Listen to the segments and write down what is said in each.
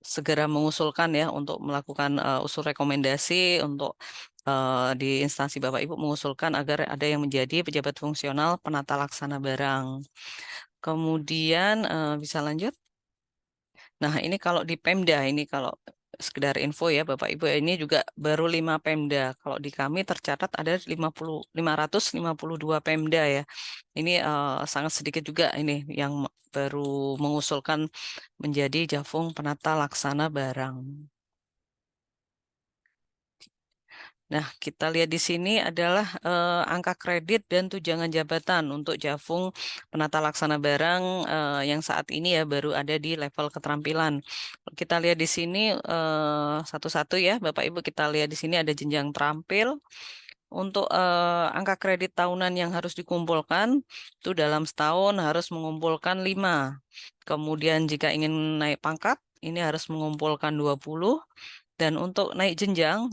segera mengusulkan ya untuk melakukan usul rekomendasi untuk di instansi Bapak Ibu mengusulkan agar ada yang menjadi pejabat fungsional penata laksana barang. Kemudian bisa lanjut. Nah, ini kalau di Pemda, ini kalau sekedar info ya Bapak Ibu, ini juga baru 5 Pemda. Kalau di kami tercatat ada 552 Pemda ya. Ini sangat sedikit juga ini yang baru mengusulkan menjadi Jafung Penata Laksana Barang. Nah, kita lihat di sini adalah angka kredit dan tunjangan jabatan untuk Jafung Penata Laksana Barang yang saat ini ya baru ada di level keterampilan. Kita lihat di sini satu-satu ya, Bapak Ibu kita lihat di sini ada jenjang terampil. Untuk angka kredit tahunan yang harus dikumpulkan itu dalam setahun harus mengumpulkan 5. Kemudian jika ingin naik pangkat ini harus mengumpulkan 20 dan untuk naik jenjang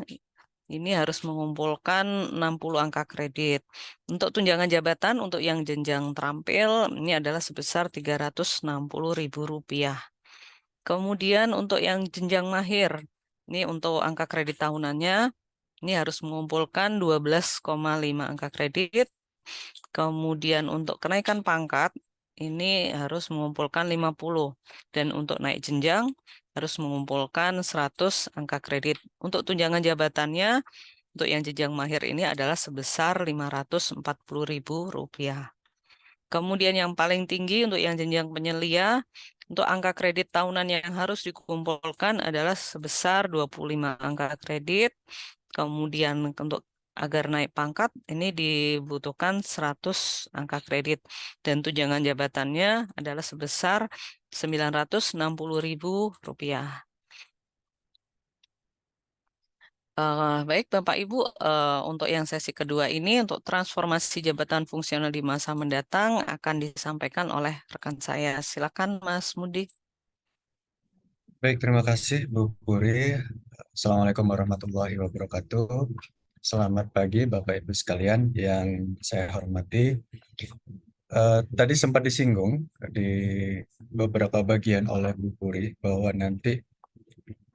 ini harus mengumpulkan 60 angka kredit. Untuk tunjangan jabatan untuk yang jenjang terampil ini adalah sebesar Rp360.000. Kemudian untuk yang jenjang mahir, ini untuk angka kredit tahunannya ini harus mengumpulkan 12,5 angka kredit. Kemudian untuk kenaikan pangkat ini harus mengumpulkan 50 dan untuk naik jenjang harus mengumpulkan 100 angka kredit. Untuk tunjangan jabatannya untuk yang jenjang mahir ini adalah sebesar Rp540.000. Kemudian yang paling tinggi untuk yang jenjang penyelia, untuk angka kredit tahunan yang harus dikumpulkan adalah sebesar 25 angka kredit. Kemudian untuk agar naik pangkat ini dibutuhkan 100 angka kredit. Dan tunjangan jabatannya adalah sebesar Rp960.000. Baik, Bapak Ibu, untuk yang sesi kedua ini, untuk transformasi jabatan fungsional di masa mendatang akan disampaikan oleh rekan saya. Silakan, Mas Mudik. Baik, terima kasih Bu Puri. Assalamualaikum warahmatullahi wabarakatuh. Selamat pagi Bapak Ibu sekalian yang saya hormati. Tadi sempat disinggung di beberapa bagian oleh Bu Puri bahwa nanti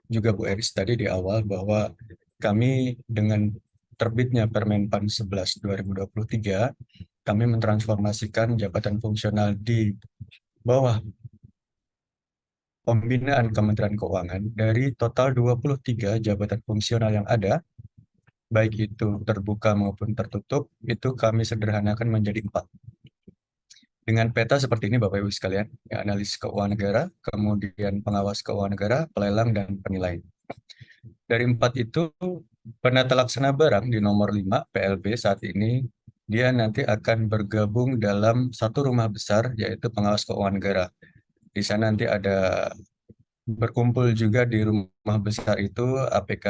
juga Bu Eris tadi di awal bahwa kami dengan terbitnya Permenpan 11 2023, kami mentransformasikan jabatan fungsional di bawah pembinaan Kementerian Keuangan dari total 23 jabatan fungsional yang ada, baik itu terbuka maupun tertutup, itu kami sederhanakan menjadi 4. Dengan peta seperti ini Bapak Ibu sekalian, ya, analis keuangan negara, kemudian pengawas keuangan negara, pelelang, dan penilai. Dari 4 itu, penata laksana barang di nomor 5, PLB saat ini, dia nanti akan bergabung dalam satu rumah besar, yaitu pengawas keuangan negara. Di sana nanti ada berkumpul juga di rumah besar itu APK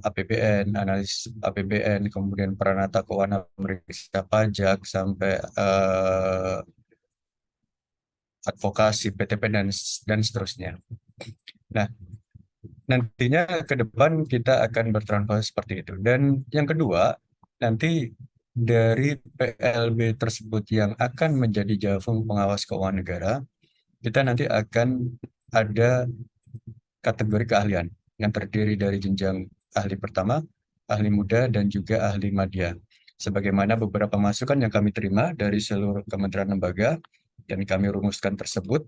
APBN, analis APBN, kemudian peranata keuangan meriksa pajak, sampai advokasi, PTP, dan seterusnya. Nah, nantinya ke depan kita akan bertransformasi seperti itu. Dan yang kedua, nanti dari PLB tersebut yang akan menjadi Jafung Pengawas Keuangan Negara, kita nanti akan ada kategori keahlian yang terdiri dari jenjang ahli pertama, ahli muda, dan juga ahli madya. Sebagaimana beberapa masukan yang kami terima dari seluruh kementerian lembaga dan kami rumuskan tersebut,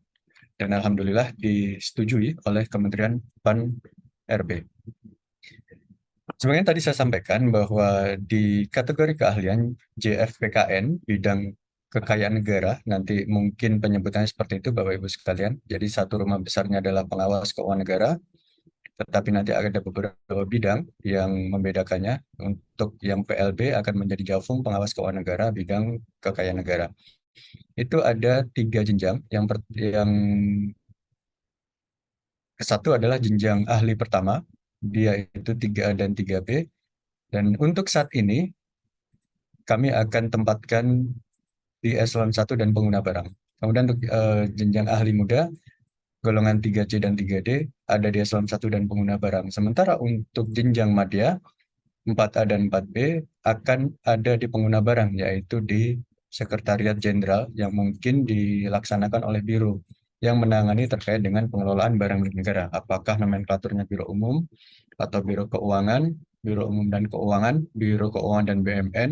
dan alhamdulillah disetujui oleh Kementerian PAN RB. Sebenarnya tadi saya sampaikan bahwa di kategori keahlian JFPKN, bidang kekayaan negara, nanti mungkin penyebutannya seperti itu Bapak Ibu sekalian. Jadi satu rumah besarnya adalah pengawas keuangan negara, tetapi nanti ada beberapa bidang yang membedakannya. Untuk yang PLB akan menjadi Jafung Pengawas Keuangan Negara bidang kekayaan negara. Itu ada 3 jenjang. Yang ke satu adalah jenjang ahli pertama, dia itu 3A dan 3B. Dan untuk saat ini kami akan tempatkan di eselon 1 dan pengguna barang. Kemudian untuk jenjang ahli muda golongan 3C dan 3D ada di eselon 1 dan pengguna barang. Sementara untuk jenjang madya 4A dan 4B akan ada di pengguna barang, yaitu di Sekretariat Jenderal yang mungkin dilaksanakan oleh Biro, yang menangani terkait dengan pengelolaan barang milik negara. Apakah nomenklaturnya Biro Umum atau Biro Keuangan, Biro Umum dan Keuangan, Biro Keuangan dan BMN,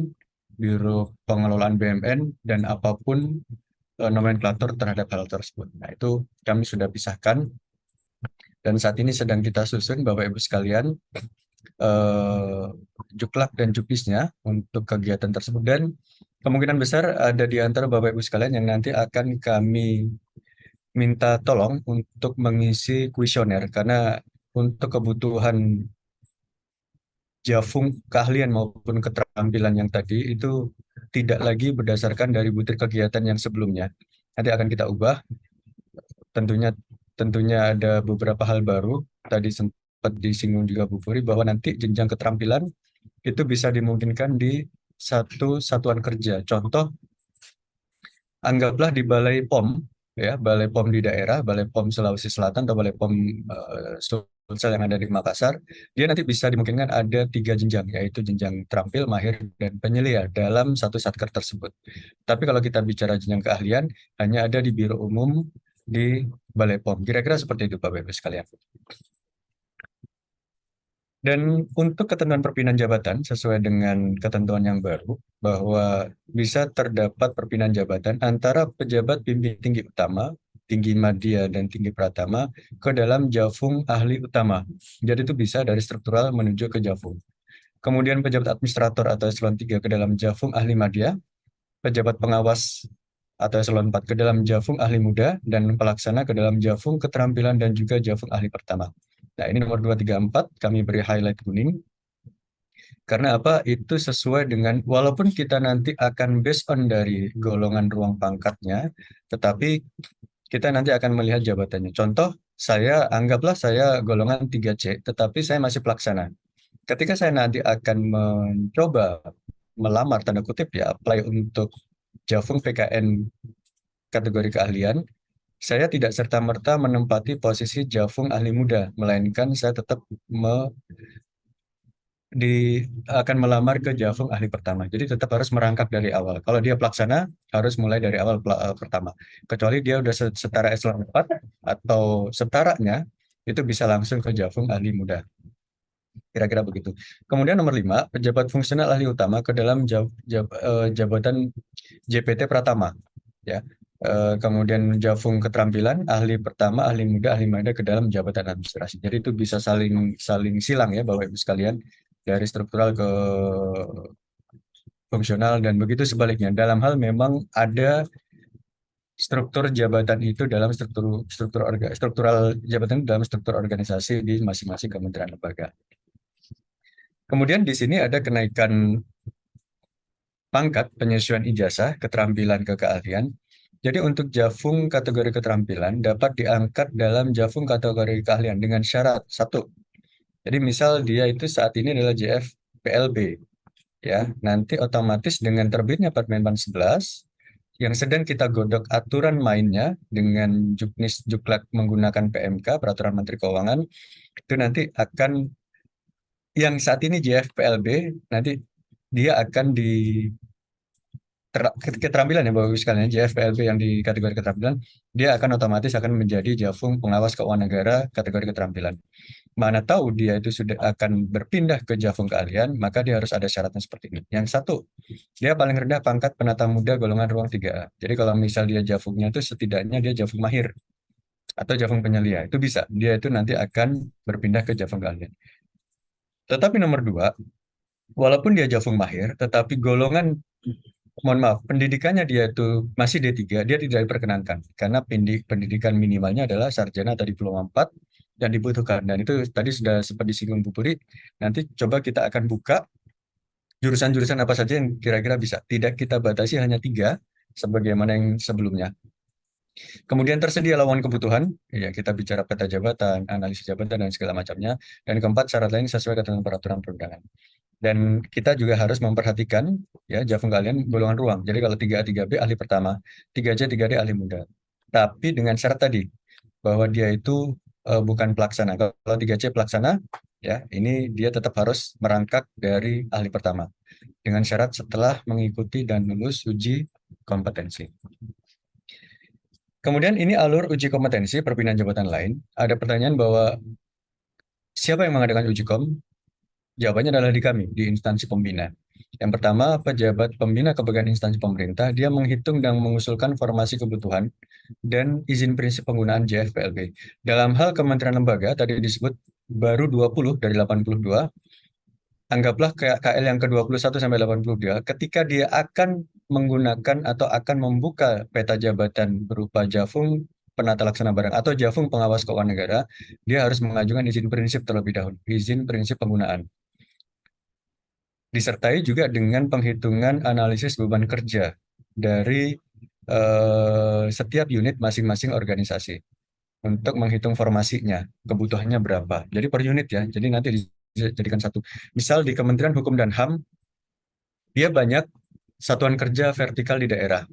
Biro Pengelolaan BMN, dan apapun nomenklatur terhadap hal tersebut. Nah, itu kami sudah pisahkan dan saat ini sedang kita susun Bapak Ibu sekalian eh, juklak dan juknisnya untuk kegiatan tersebut, dan kemungkinan besar ada di antara Bapak Ibu sekalian yang nanti akan kami minta tolong untuk mengisi kuesioner, karena untuk kebutuhan Jafung keahlian maupun keterampilan yang tadi itu tidak lagi berdasarkan dari butir kegiatan yang sebelumnya. Nanti akan kita ubah. Tentunya tentunya ada beberapa hal baru. Tadi sempat disinggung juga Bu Puri bahwa nanti jenjang keterampilan itu bisa dimungkinkan di satu satuan kerja. Contoh, anggaplah di Balai POM, ya, Balai POM di daerah, Balai POM Sulawesi Selatan atau Balai POM Sulsel yang ada di Makassar, dia nanti bisa dimungkinkan ada 3 jenjang, yaitu jenjang terampil, mahir, dan penyelia dalam satu satker tersebut. Tapi kalau kita bicara jenjang keahlian, hanya ada di Biro Umum di Balai POM. Kira-kira seperti itu Bapak Ibu sekalian. Dan untuk ketentuan perpindahan jabatan sesuai dengan ketentuan yang baru, bahwa bisa terdapat perpindahan jabatan antara pejabat pimpin tinggi utama, tinggi madya, dan tinggi pratama ke dalam Jafung ahli utama. Jadi itu bisa dari struktural menuju ke Jafung. Kemudian pejabat administrator atau eselon 3 ke dalam Jafung ahli madya, pejabat pengawas atau eselon 4 ke dalam Jafung ahli muda, dan pelaksana ke dalam Jafung keterampilan dan juga Jafung ahli pertama. Nah, ini nomor 2, 3, 4 kami beri highlight kuning. Karena apa? Itu sesuai dengan, walaupun kita nanti akan based on dari golongan ruang pangkatnya, tetapi kita nanti akan melihat jabatannya. Contoh, saya anggaplah saya golongan 3C, tetapi saya masih pelaksana. Ketika saya nanti akan mencoba melamar, tanda kutip ya, apply untuk Jafung PKN kategori keahlian, saya tidak serta-merta menempati posisi Jafung ahli muda, melainkan saya tetap di akan melamar ke Jafung ahli pertama. Jadi tetap harus merangkap dari awal. Kalau dia pelaksana, harus mulai dari awal pertama. Kecuali dia udah setara eselon 4 atau setaranya, itu bisa langsung ke Jafung ahli muda. Kira-kira begitu. Kemudian nomor 5, pejabat fungsional ahli utama ke dalam jabatan JPT Pratama. Ya. Kemudian Jafung keterampilan, ahli pertama, ahli muda, ahli muda ke dalam jabatan administrasi. Jadi itu bisa saling saling silang ya Bapak Ibu sekalian, dari struktural ke fungsional dan begitu sebaliknya. Dalam hal memang ada struktur jabatan itu dalam struktural jabatan itu dalam struktur organisasi di masing-masing kementerian lembaga. Kemudian di sini ada kenaikan pangkat penyesuaian ijazah keterampilan ke keahlian. Jadi untuk Jafung kategori keterampilan dapat diangkat dalam Jafung kategori keahlian dengan syarat satu. Jadi misal dia itu saat ini adalah JF PLB, ya. Nanti otomatis dengan terbitnya Permenpan 11 yang sedang kita godok aturan mainnya dengan juknis juklak menggunakan PMK Peraturan Menteri Keuangan, itu nanti akan, yang saat ini JF PLB, nanti dia akan di keterampilan ya Bapak Ibu sekalian, JFPLB yang di kategori keterampilan, dia akan otomatis akan menjadi Jafung pengawas keuangan negara kategori keterampilan. Mana tahu dia itu sudah akan berpindah ke Jafung keahlian, maka dia harus ada syaratnya seperti ini. Yang satu, dia paling rendah pangkat penata muda golongan ruang 3A. Jadi kalau misal dia Jafungnya itu setidaknya dia Jafung mahir atau Jafung penyelia, itu bisa. Dia itu nanti akan berpindah ke Jafung keahlian. Tetapi nomor 2, walaupun dia Jafung mahir, tetapi golongan, mohon maaf, pendidikannya dia itu masih D3, dia tidak diperkenankan. Karena pendidikan minimalnya adalah sarjana atau diploma 4 yang dibutuhkan. Dan itu tadi sudah sempat disinggung Bu Puri, nanti coba kita akan buka jurusan-jurusan apa saja yang kira-kira bisa. Tidak kita batasi hanya 3, sebagaimana yang sebelumnya. Kemudian tersedia lawan kebutuhan, ya kita bicara peta jabatan, analisis jabatan, dan segala macamnya. Dan keempat, syarat lain sesuai ketentuan peraturan perundangan. Dan kita juga harus memperhatikan ya Jafung kalian golongan ruang. Jadi kalau 3A, 3B ahli pertama, 3C, 3D ahli muda. Tapi dengan syarat tadi bahwa dia itu bukan pelaksana. Kalau 3C pelaksana, ya ini dia tetap harus merangkak dari ahli pertama dengan syarat setelah mengikuti dan lulus uji kompetensi. Kemudian ini alur uji kompetensi perpindahan jabatan lain. Ada pertanyaan bahwa siapa yang mengadakan uji kom? Jawabannya adalah di kami, di instansi pembina. Yang pertama, pejabat pembina kebagian instansi pemerintah, dia menghitung dan mengusulkan formasi kebutuhan dan izin prinsip penggunaan JFPLB. Dalam hal kementerian lembaga, tadi disebut baru 20 dari 82, anggaplah kayak KL yang ke-21 sampai 82, ketika dia akan menggunakan atau akan membuka peta jabatan berupa Jafung penata laksana barang atau Jafung pengawas keuangan negara, dia harus mengajukan izin prinsip terlebih dahulu, izin prinsip penggunaan. Disertai juga dengan penghitungan analisis beban kerja dari setiap unit masing-masing organisasi untuk menghitung formasinya, kebutuhannya berapa. Jadi per unit ya, jadi nanti dijadikan satu. Misal di Kementerian Hukum dan HAM, dia banyak satuan kerja vertikal di daerah,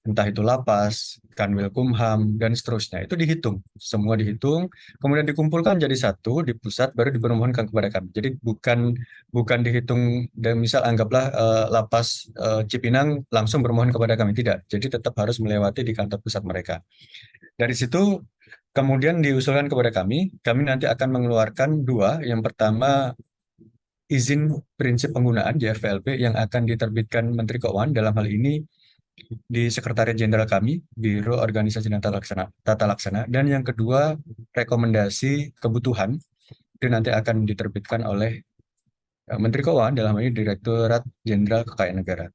entah itu lapas, kanwil kumham, dan seterusnya. Itu dihitung, semua dihitung, kemudian dikumpulkan jadi satu di pusat, baru dipermohonkan kepada kami. Jadi bukan bukan dihitung, dan misal anggaplah lapas Cipinang langsung bermohon kepada kami, tidak. Jadi tetap harus melewati di kantor pusat mereka. Dari situ kemudian diusulkan kepada kami nanti akan mengeluarkan dua. Yang pertama izin prinsip penggunaan JFPLP yang akan diterbitkan Menteri Keuangan, dalam hal ini di Sekretariat Jenderal kami, Biro Organisasi dan Tata Laksana. Dan yang kedua, rekomendasi kebutuhan itu nanti akan diterbitkan oleh Menteri Keuangan, dalam hal ini Direktorat Jenderal Kekayaan Negara.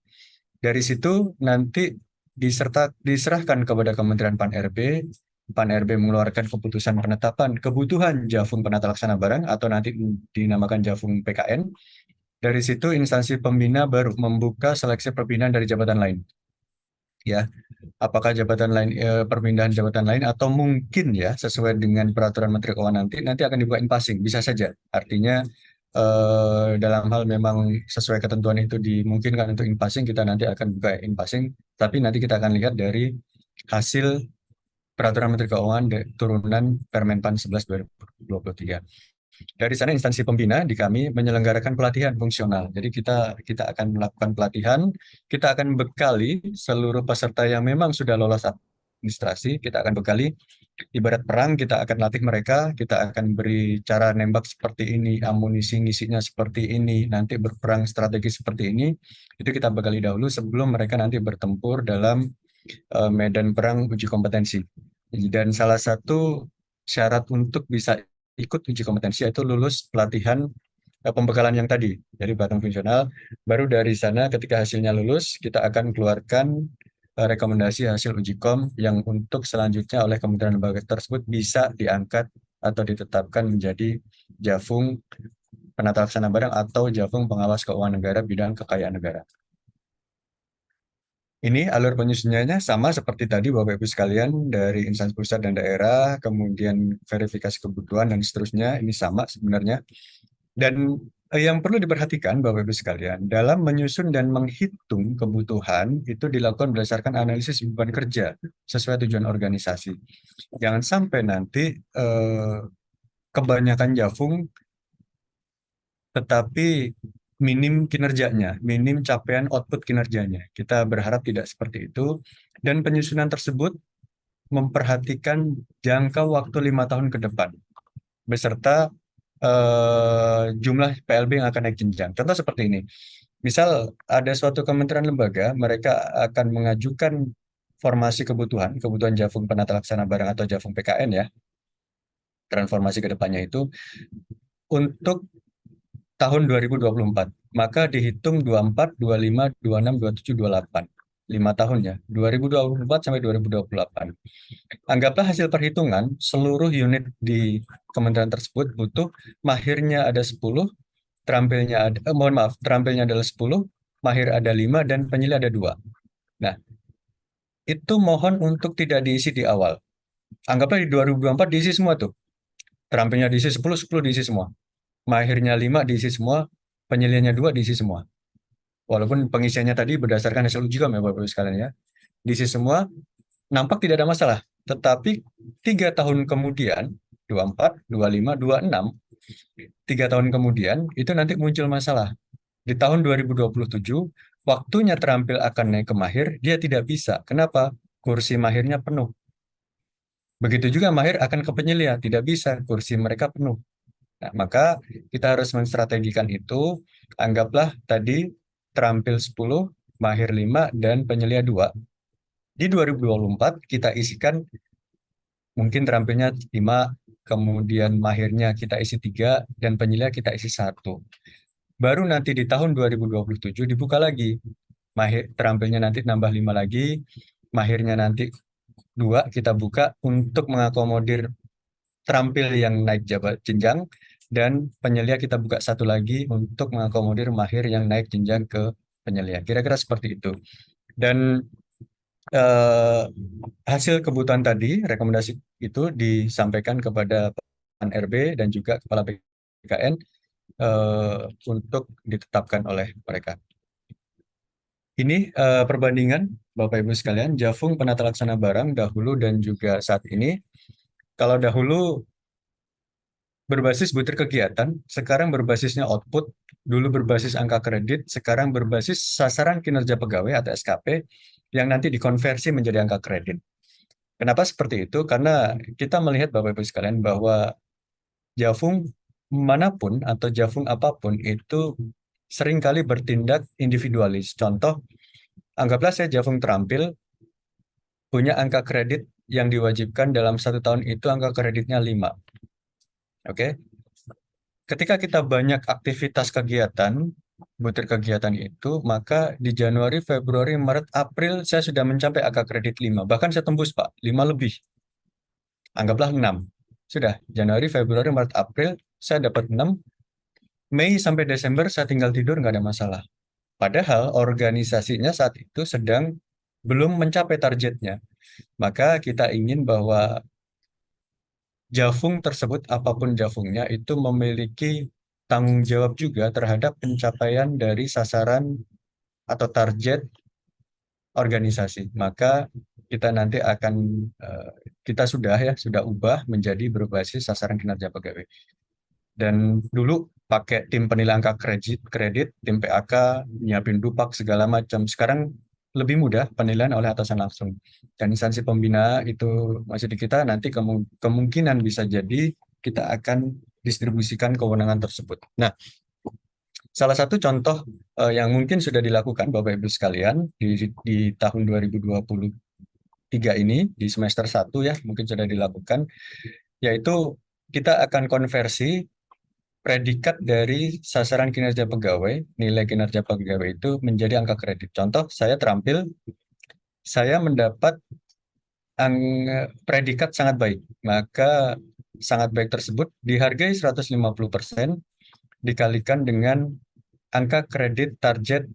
Dari situ nanti diserahkan kepada Kementerian Pan-RB. Pan-RB mengeluarkan keputusan penetapan kebutuhan Jafung penata laksana barang atau nanti dinamakan Jafung PKN. Dari situ instansi pembina baru membuka seleksi perpindahan dari jabatan lain. Ya, apakah jabatan lain, perpindahan jabatan lain, atau mungkin ya sesuai dengan peraturan Menteri Keuangan nanti akan dibuka passing, bisa saja. Artinya dalam hal memang sesuai ketentuan itu dimungkinkan untuk passing, kita nanti akan buka passing. Tapi nanti kita akan lihat dari hasil peraturan Menteri Keuangan turunan Permenpan 11 2023. Dari sana instansi pembina di kami menyelenggarakan pelatihan fungsional. Jadi kita akan melakukan pelatihan, kita akan bekali seluruh peserta yang memang sudah lolos administrasi, kita akan bekali ibarat perang, kita akan latih mereka, kita akan beri cara nembak seperti ini, amunisi ngisinya seperti ini, nanti berperang strategi seperti ini. Itu kita bekali dahulu sebelum mereka nanti bertempur dalam medan perang uji kompetensi. Dan salah satu syarat untuk bisa ikut uji kompetensi yaitu lulus pelatihan pembekalan yang tadi, jadi batang fungsional. Baru dari sana ketika hasilnya lulus, kita akan keluarkan rekomendasi hasil uji kom yang untuk selanjutnya oleh kementerian lembaga tersebut bisa diangkat atau ditetapkan menjadi Jafung penata laksana barang atau Jafung pengawas keuangan negara bidang kekayaan negara. Ini alur penyusunannya sama seperti tadi Bapak Ibu sekalian, dari instansi pusat dan daerah, kemudian verifikasi kebutuhan dan seterusnya, ini sama sebenarnya. Dan yang perlu diperhatikan Bapak Ibu sekalian, dalam menyusun dan menghitung kebutuhan itu dilakukan berdasarkan analisis beban kerja sesuai tujuan organisasi. Jangan sampai nanti kebanyakan Jafung tetapi minim kinerjanya, minim capaian output kinerjanya. Kita berharap tidak seperti itu. Dan penyusunan tersebut memperhatikan jangka waktu 5 tahun ke depan, beserta jumlah PLB yang akan naik jenjang. Contoh seperti ini. Misal ada suatu kementerian lembaga, mereka akan mengajukan formasi kebutuhan Jafung penata laksana barang atau Jafung PKN ya, transformasi ke depannya itu untuk tahun 2024. Maka dihitung 24, 25, 26, 27, 28. 5 tahun ya, 2024 sampai 2028. Anggaplah hasil perhitungan seluruh unit di kementerian tersebut butuh mahirnya ada 10, terampilnya ada, mohon maaf, terampilnya adalah 10, mahir ada 5, dan penyeli ada 2. Nah, itu mohon untuk tidak diisi di awal. Anggaplah di 2024 diisi semua tuh. Terampilnya diisi 10, 10 diisi semua. Mahirnya 5 diisi semua, penyeliannya 2 diisi semua. Walaupun pengisiannya tadi berdasarkan hasil uji kom ya Bapak-Ibu sekalian ya. Diisi semua, nampak tidak ada masalah. Tetapi 3 tahun kemudian, 24, 25, 26, 3 tahun kemudian, itu nanti muncul masalah. Di tahun 2027, waktunya terampil akan naik ke mahir, dia tidak bisa. Kenapa? Kursi mahirnya penuh. Begitu juga mahir akan ke penyelia, tidak bisa, kursi mereka penuh. Nah, maka kita harus menstrategikan itu. Anggaplah tadi terampil 10, mahir 5, dan penyelia 2. Di 2024 kita isikan mungkin terampilnya 5, kemudian mahirnya kita isi 3, dan penyelia kita isi 1. Baru nanti di tahun 2027 dibuka lagi. Mahir, terampilnya nanti nambah 5 lagi, mahirnya nanti 2 kita buka untuk mengakomodir terampil yang naik jabat jenjang, dan penyelia kita buka satu lagi untuk mengakomodir mahir yang naik jenjang ke penyelia. Kira-kira seperti itu. Dan eh, hasil kebutuhan tadi, rekomendasi itu disampaikan kepada Pan RB dan juga Kepala BKN untuk ditetapkan oleh mereka. Ini perbandingan Bapak Ibu sekalian, Jafung penata laksana barang dahulu dan juga saat ini. Kalau dahulu berbasis butir kegiatan, sekarang berbasisnya output, dulu berbasis angka kredit, sekarang berbasis sasaran kinerja pegawai atau SKP yang nanti dikonversi menjadi angka kredit. Kenapa seperti itu? Karena kita melihat Bapak Ibu sekalian bahwa Jafung manapun atau Jafung apapun itu seringkali bertindak individualis. Contoh, anggaplah saya Jafung terampil, punya angka kredit yang diwajibkan dalam 1 tahun itu angka kreditnya 5. Oke, ketika kita banyak aktivitas kegiatan, butir kegiatan itu, maka di Januari, Februari, Maret, April saya sudah mencapai angka kredit 5. Bahkan saya tembus, Pak, 5 lebih. Anggaplah 6. Sudah, Januari, Februari, Maret, April, saya dapat 6. Mei sampai Desember saya tinggal tidur, nggak ada masalah. Padahal organisasinya saat itu sedang belum mencapai targetnya. Maka kita ingin bahwa Jafung tersebut, apapun Jafungnya, itu memiliki tanggung jawab juga terhadap pencapaian dari sasaran atau target organisasi. Maka kita nanti akan, eh, kita sudah ubah menjadi berbasis sasaran kinerja pegawai. Dan dulu pakai tim penilai angka kredit, tim PAK, nyiapin dupak segala macam. Sekarang lebih mudah penilaian oleh atasan langsung. Dan instansi pembina itu masih di kita, nanti kemungkinan bisa jadi kita akan distribusikan kewenangan tersebut. Nah, salah satu contoh yang mungkin sudah dilakukan Bapak Ibu sekalian di tahun 2023 ini, di semester 1 ya, mungkin sudah dilakukan, yaitu kita akan konversi predikat dari sasaran kinerja pegawai, nilai kinerja pegawai itu menjadi angka kredit. Contoh, saya terampil, saya mendapat predikat sangat baik. Maka sangat baik tersebut dihargai 150% dikalikan dengan angka kredit target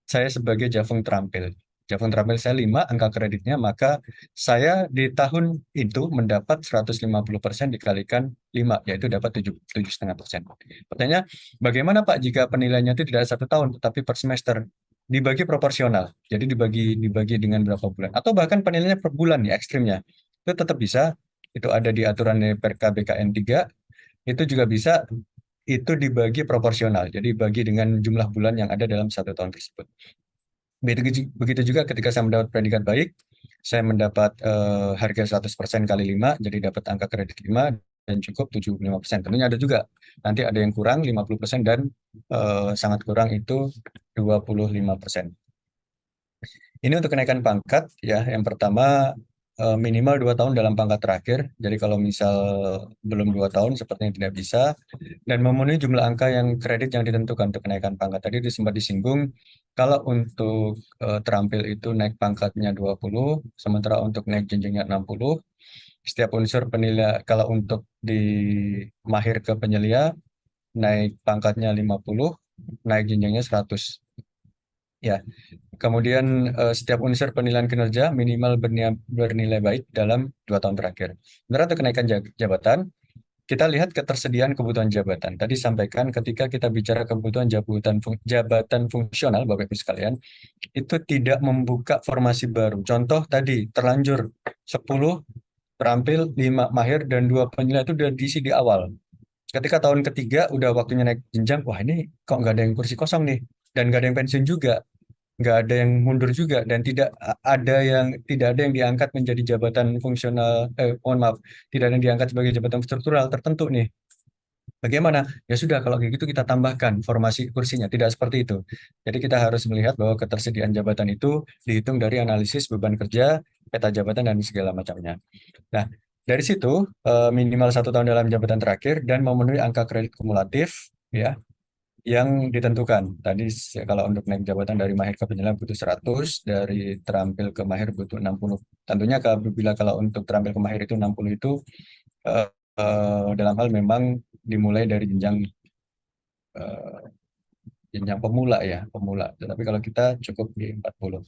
saya sebagai Jafung terampil. Jafung terampil saya 5, angka kreditnya, maka saya di tahun itu mendapat 150% dikalikan 5, yaitu dapat 7,5%. Pertanyaan, bagaimana Pak jika penilaiannya itu tidak 1 tahun, tetapi per semester? Dibagi proporsional, jadi dibagi dengan berapa bulan. Atau bahkan penilaiannya per bulan ya ekstrimnya. Itu tetap bisa, itu ada di aturan PRK BKN 3, itu juga bisa, itu dibagi proporsional, jadi bagi dengan jumlah bulan yang ada dalam 1 tahun tersebut. Begitu juga ketika saya mendapat predikat baik, saya mendapat harga 100% kali 5, jadi dapat angka kredit 5 dan cukup 75%. Tentunya ada juga, nanti ada yang kurang 50% dan sangat kurang itu 25%. Ini untuk kenaikan pangkat ya, yang pertama minimal 2 tahun dalam pangkat terakhir. Jadi kalau misal belum 2 tahun sepertinya tidak bisa, dan memenuhi jumlah angka yang kredit yang ditentukan untuk kenaikan pangkat. Tadi sempat disinggung, kalau untuk terampil itu naik pangkatnya 20, sementara untuk naik jenjangnya 60. Setiap unsur penilai, kalau untuk di mahir ke penyelia, naik pangkatnya 50, naik jenjangnya 100. Ya, kemudian setiap unsur penilaian kinerja minimal bernilai baik dalam 2 tahun terakhir. Sementara untuk kenaikan jabatan, kita lihat ketersediaan kebutuhan jabatan. Tadi sampaikan ketika kita bicara kebutuhan jabatan fungsional, Bapak Ibu sekalian, itu tidak membuka formasi baru. Contoh tadi, terlanjur 10 terampil, 5 mahir, dan 2 penilai itu sudah diisi di awal. Ketika tahun ketiga, udah waktunya naik jenjang, wah ini kok nggak ada yang kursi kosong nih, dan nggak ada yang pensiun juga. nggak ada yang mundur juga, dan tidak ada yang diangkat menjadi jabatan fungsional, mohon maaf, tidak ada yang diangkat sebagai jabatan struktural tertentu nih. Bagaimana? Ya sudah, kalau kayak gitu kita tambahkan formasi kursinya. Tidak seperti itu. Jadi kita harus melihat bahwa ketersediaan jabatan itu dihitung dari analisis beban kerja, peta jabatan, dan segala macamnya. Nah, dari situ minimal 1 tahun dalam jabatan terakhir dan memenuhi angka kredit kumulatif, ya, yang ditentukan. Tadi kalau untuk naik jabatan dari mahir ke penyelam butuh 100, dari terampil ke mahir butuh 60. Tentunya bila kalau untuk terampil ke mahir itu 60 itu eh, dalam hal memang dimulai dari eh, jenjang pemula, ya, pemula. Tetapi kalau kita cukup di 40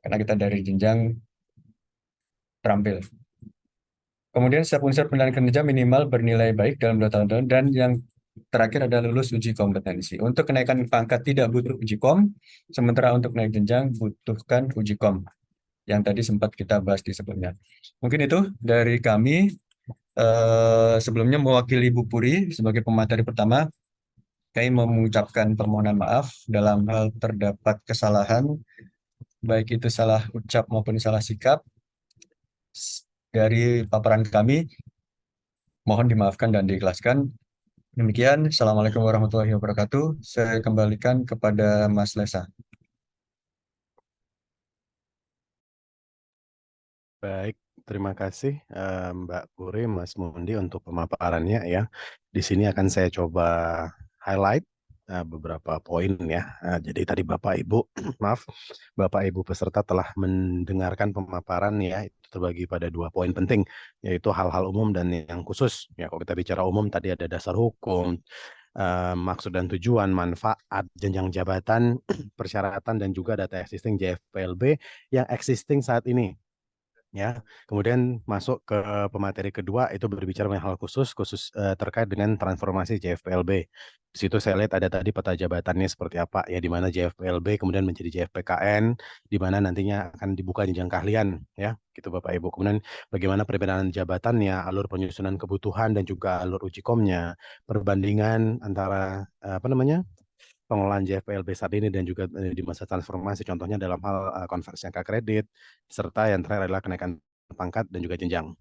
karena kita dari jenjang terampil. Kemudian setiap unsur penilaian kinerja minimal bernilai baik dalam 2 tahun, dan yang terakhir adalah lulus uji kompetensi. Untuk kenaikan pangkat tidak butuh uji kom, sementara untuk naik jenjang butuhkan uji kom, yang tadi sempat kita bahas di sebelumnya. Mungkin itu dari kami. Sebelumnya mewakili Bu Puri sebagai pemateri pertama, kami mengucapkan permohonan maaf dalam hal terdapat kesalahan, baik itu salah ucap maupun salah sikap dari paparan kami. Mohon dimaafkan dan diikhlaskan. Demikian, Assalamualaikum warahmatullahi wabarakatuh. Saya kembalikan kepada Mas Lesa. Baik, terima kasih Mbak Puri, Mas Mundi untuk pemaparannya ya. Di sini akan saya coba highlight beberapa poin ya. Jadi tadi Bapak Ibu, maaf, Bapak Ibu peserta telah mendengarkan pemaparan ya. Itu terbagi pada 2 poin penting, yaitu hal-hal umum dan yang khusus. Ya, kalau kita bicara umum tadi ada dasar hukum, maksud dan tujuan, manfaat, jenjang jabatan, persyaratan, dan juga data existing JFPLB yang existing saat ini. Ya, kemudian masuk ke pemateri kedua itu berbicara mengenai hal khusus terkait dengan transformasi JFPLB. Di situ saya lihat ada tadi peta jabatannya seperti apa ya, di mana JFPLB kemudian menjadi JFPKN, di mana nantinya akan dibuka jenjang keahlian ya, gitu Bapak Ibu. Kemudian bagaimana perbedaan jabatannya, alur penyusunan kebutuhan dan juga alur uji komnya, perbandingan antara apa namanya, pengelolaan JFPLB saat ini dan juga di masa transformasi, contohnya dalam hal konversi angka kredit, serta yang terakhir adalah kenaikan pangkat dan juga jenjang.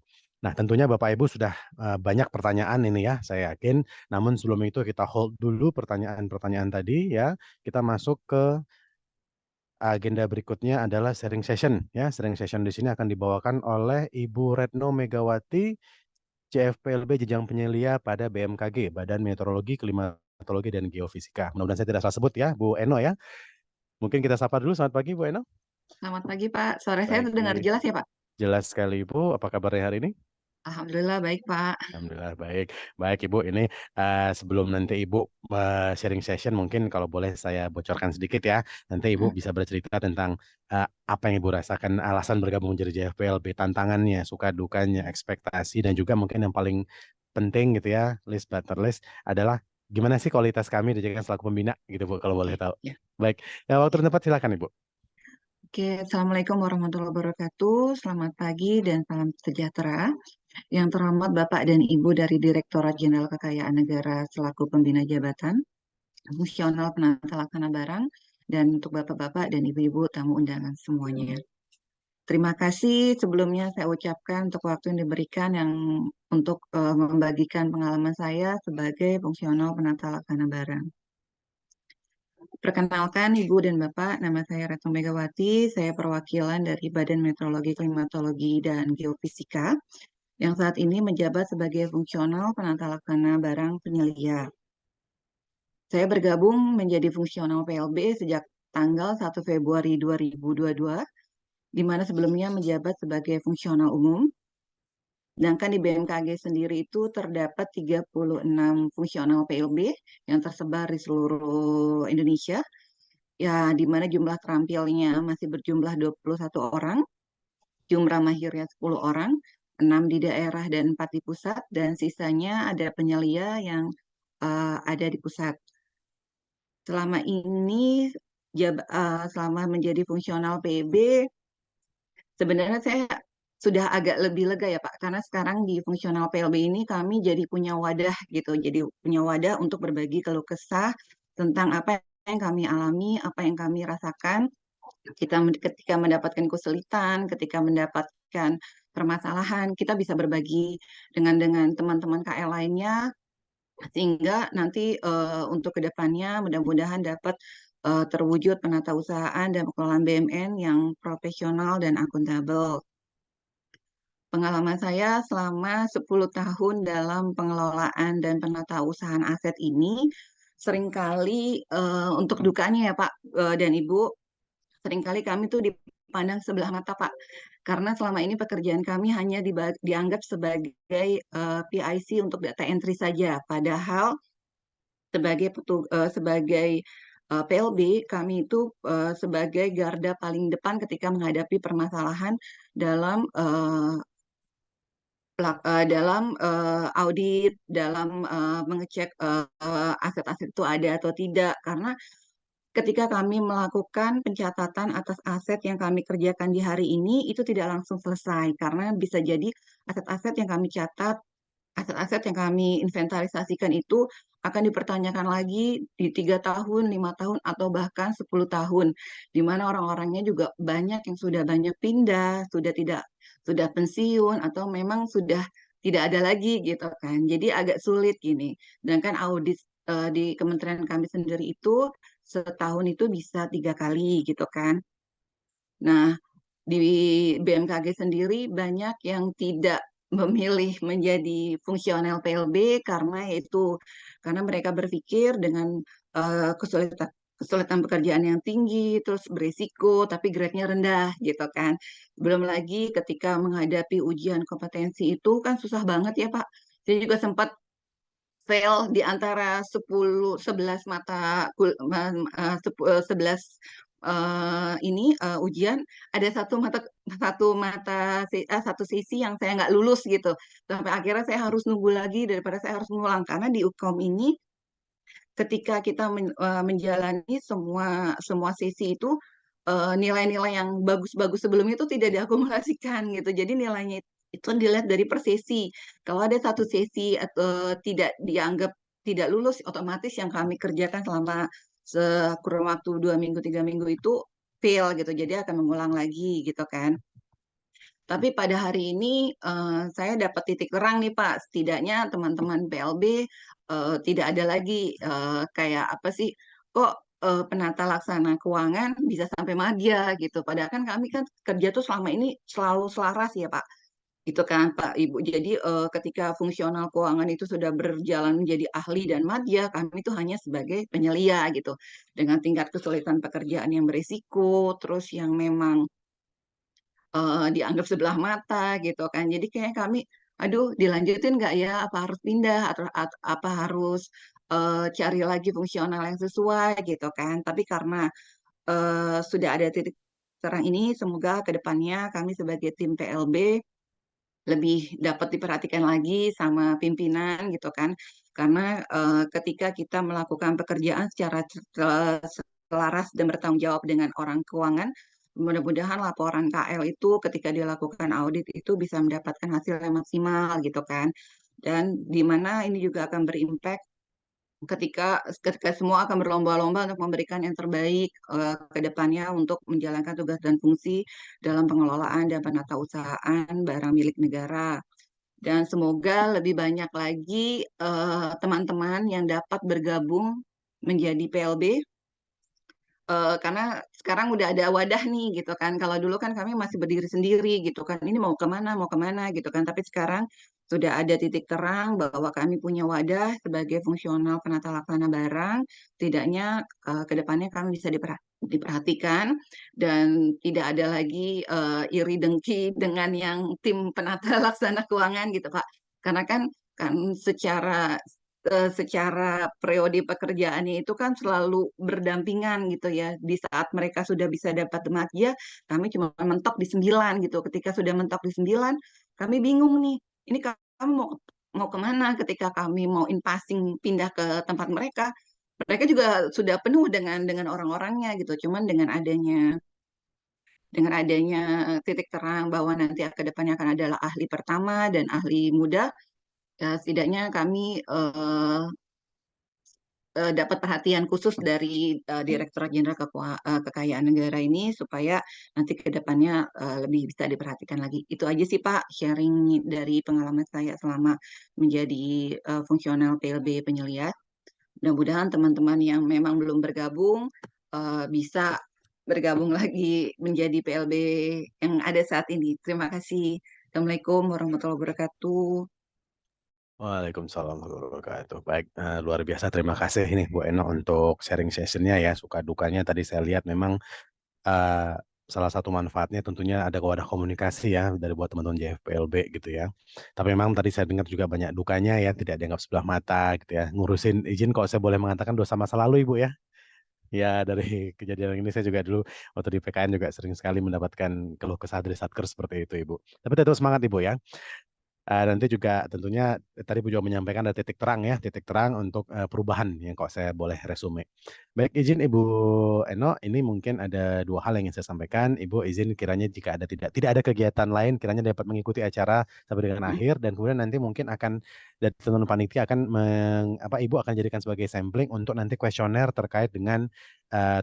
Nah, tentunya Bapak Ibu sudah banyak pertanyaan ini ya, saya yakin. Namun sebelum itu kita hold dulu pertanyaan-pertanyaan tadi ya. Kita masuk ke agenda berikutnya adalah sharing session ya. Sharing session di sini akan dibawakan oleh Ibu Retno Megawati, CFPLB jenjang penyelia pada BMKG, Badan Meteorologi, Klimatologi, dan Geofisika. Mudah-mudahan saya tidak salah sebut ya, Bu Eno ya. Mungkin kita sapa dulu. Selamat pagi, Bu Eno. Selamat pagi, Pak. Sore saya Baik, terdengar jelas ya, Pak? jelas sekali, Ibu. Apa kabarnya hari ini? Alhamdulillah baik, Pak. Alhamdulillah baik. Baik, Ibu. Ini sebelum nanti Ibu sharing session, mungkin kalau boleh saya bocorkan sedikit ya. Nanti Ibu bisa bercerita tentang apa yang Ibu rasakan, alasan bergabung menjadi JFPLB, tantangannya, suka dukanya, ekspektasi, dan juga mungkin yang paling penting gitu ya, list but not least, adalah gimana sih kualitas kami dijadikan selaku pembina gitu Bu, kalau boleh tahu. Ya. Baik, ya, waktu dan tempat silakan Ibu. Oke, Assalamualaikum warahmatullahi wabarakatuh. Selamat pagi dan salam sejahtera. Yang terhormat Bapak dan Ibu dari Direktorat Jenderal Kekayaan Negara selaku pembina jabatan, fungsional penata laksana barang, dan untuk Bapak-Bapak dan Ibu-Ibu tamu undangan semuanya. Terima kasih sebelumnya saya ucapkan untuk waktu yang diberikan untuk membagikan pengalaman saya sebagai fungsional penata laksana barang. Perkenalkan Ibu dan Bapak, nama saya Retno Megawati, saya perwakilan dari Badan Meteorologi, Klimatologi, dan Geofisika yang saat ini menjabat sebagai fungsional penata laksana barang penyelia. Saya bergabung menjadi fungsional PLB sejak tanggal 1 Februari 2022, di mana sebelumnya menjabat sebagai fungsional umum. Sedangkan di BMKG sendiri itu terdapat 36 fungsional PLB yang tersebar di seluruh Indonesia, ya di mana jumlah terampilnya masih berjumlah 21 orang, jumlah mahirnya 10 orang, 6 di daerah dan 4 di pusat, dan sisanya ada penyelia yang ada di pusat. Selama ini, selama menjadi fungsional PB, sebenarnya saya sudah agak lebih lega ya Pak, karena sekarang di fungsional PLB ini kami jadi punya wadah gitu, jadi punya wadah untuk berbagi keluh kesah tentang apa yang kami alami, apa yang kami rasakan, ketika mendapatkan kesulitan, ketika mendapatkan permasalahan, kita bisa berbagi dengan teman-teman KL lainnya, sehingga nanti untuk kedepannya mudah-mudahan dapat terwujud penatausahaan dan pengelolaan BUMN yang profesional dan akuntabel. Pengalaman saya selama 10 tahun dalam pengelolaan dan penatausahaan aset ini, seringkali untuk dukanya ya Pak dan Ibu, seringkali kami tuh dipandang sebelah mata, Pak. Karena selama ini pekerjaan kami hanya dianggap sebagai PIC untuk data entry saja. Padahal sebagai PLB, kami itu sebagai garda paling depan ketika menghadapi permasalahan dalam audit, dalam mengecek aset-aset itu ada atau tidak. Karena ketika kami melakukan pencatatan atas aset yang kami kerjakan di hari ini, itu tidak langsung selesai. Karena bisa jadi aset-aset yang kami catat, aset-aset yang kami inventarisasikan itu akan dipertanyakan lagi di 3 tahun, 5 tahun, atau bahkan 10 tahun. Di mana orang-orangnya juga banyak yang sudah banyak pindah, sudah pensiun, atau memang sudah tidak ada lagi gitu kan. Jadi agak sulit gini. Dan kan audit di kementerian kami sendiri itu setahun itu bisa 3 kali gitu kan. Nah, di BMKG sendiri banyak yang tidak memilih menjadi fungsional PLB karena mereka berpikir dengan kesulitan pekerjaan yang tinggi, terus berisiko, tapi grade-nya rendah gitu kan. Belum lagi ketika menghadapi ujian kompetensi itu kan susah banget ya Pak. Saya juga sempat fail di antara 11 mata 11 ujian, ada satu sisi yang saya nggak lulus gitu, sampai akhirnya saya harus nunggu lagi daripada saya harus ngulang. Karena di UKOM ini ketika kita menjalani semua sesi itu nilai-nilai yang bagus-bagus sebelumnya itu tidak diakumulasikan gitu. Jadi nilainya itu dilihat dari per sesi. Kalau ada satu sesi atau tidak dianggap tidak lulus, otomatis yang kami kerjakan selama kurun waktu 2 minggu 3 minggu itu fail gitu. Jadi akan mengulang lagi gitu kan. Tapi pada hari ini saya dapat titik terang nih Pak, setidaknya teman-teman PLB tidak ada lagi kayak apa sih, kok penata laksana keuangan bisa sampai madya gitu. Padahal kan kami kan kerja tuh selama ini selalu selaras ya Pak, gitu kan Pak Ibu. Jadi ketika fungsional keuangan itu sudah berjalan menjadi ahli dan madya, kami itu hanya sebagai penyelia gitu. Dengan tingkat kesulitan pekerjaan yang berisiko, terus yang memang dianggap sebelah mata gitu kan. Jadi kayak kami, aduh dilanjutin nggak ya? Apa harus pindah atau apa harus cari lagi fungsional yang sesuai gitu kan. Tapi karena sudah ada titik terang ini, semoga ke depannya kami sebagai tim PLB lebih dapat diperhatikan lagi sama pimpinan gitu kan. Karena ketika kita melakukan pekerjaan secara selaras dan bertanggung jawab dengan orang keuangan, mudah-mudahan laporan KL itu ketika dilakukan audit itu bisa mendapatkan hasil yang maksimal gitu kan. Dan di mana ini juga akan berimpact ketika semua akan berlomba-lomba untuk memberikan yang terbaik ke depannya untuk menjalankan tugas dan fungsi dalam pengelolaan dan penatausahaan barang milik negara. Dan semoga lebih banyak lagi teman-teman yang dapat bergabung menjadi PLB karena sekarang udah ada wadah nih gitu kan. Kalau dulu kan kami masih berdiri sendiri gitu kan. Ini mau kemana gitu kan. Tapi sekarang sudah ada titik terang bahwa kami punya wadah sebagai fungsional penata laksana barang. Tidaknya ke depannya kami bisa diperhatikan dan tidak ada lagi iri dengki dengan yang tim penata laksana keuangan gitu Pak. Karena kan secara periode pekerjaannya itu kan selalu berdampingan gitu ya. Di saat mereka sudah bisa dapat remaja, kami cuma mentok di 9 gitu. Ketika sudah mentok di 9, kami bingung nih. Ini kamu mau kemana ketika kami mau in-passing pindah ke tempat mereka. Mereka juga sudah penuh dengan orang-orangnya gitu. Cuman dengan adanya titik terang bahwa nanti ke depannya akan adalah ahli pertama dan ahli muda, ya setidaknya kami dapat perhatian khusus dari Direktorat Jenderal Kekayaan Negara ini supaya nanti ke depannya lebih bisa diperhatikan lagi. Itu aja sih Pak, sharing dari pengalaman saya selama menjadi fungsional PLB penyeliat. Mudah-mudahan teman-teman yang memang belum bergabung bisa bergabung lagi menjadi PLB yang ada saat ini. Terima kasih. Assalamualaikum warahmatullahi wabarakatuh. Waalaikumsalam warahmatullahi wabarakatuh. Baik, luar biasa. Terima kasih ini Bu Eno untuk sharing sessionnya ya. Suka dukanya tadi saya lihat memang eh, salah satu manfaatnya tentunya ada wadah komunikasi ya dari buat teman-teman JFPLB gitu ya. Tapi memang tadi saya dengar juga banyak dukanya ya, tidak dianggap sebelah mata gitu ya. Ngurusin izin kalau saya boleh mengatakan dosa masa lalu Ibu ya. Ya dari kejadian ini saya juga dulu waktu di PKN juga sering sekali mendapatkan keluh kesah dari Satker seperti itu Ibu. Tapi tetap semangat Ibu ya. Nanti juga tentunya tadi Bu juga menyampaikan ada titik terang ya, titik terang untuk perubahan yang kok saya boleh resume. Baik, izin Ibu Eno, ini mungkin ada dua hal yang ingin saya sampaikan. Ibu izin kiranya jika ada tidak ada kegiatan lain, kiranya dapat mengikuti acara sampai dengan akhir dan kemudian nanti mungkin akan dari teman panitia akan Ibu akan jadikan sebagai sampling untuk nanti kuesioner terkait dengan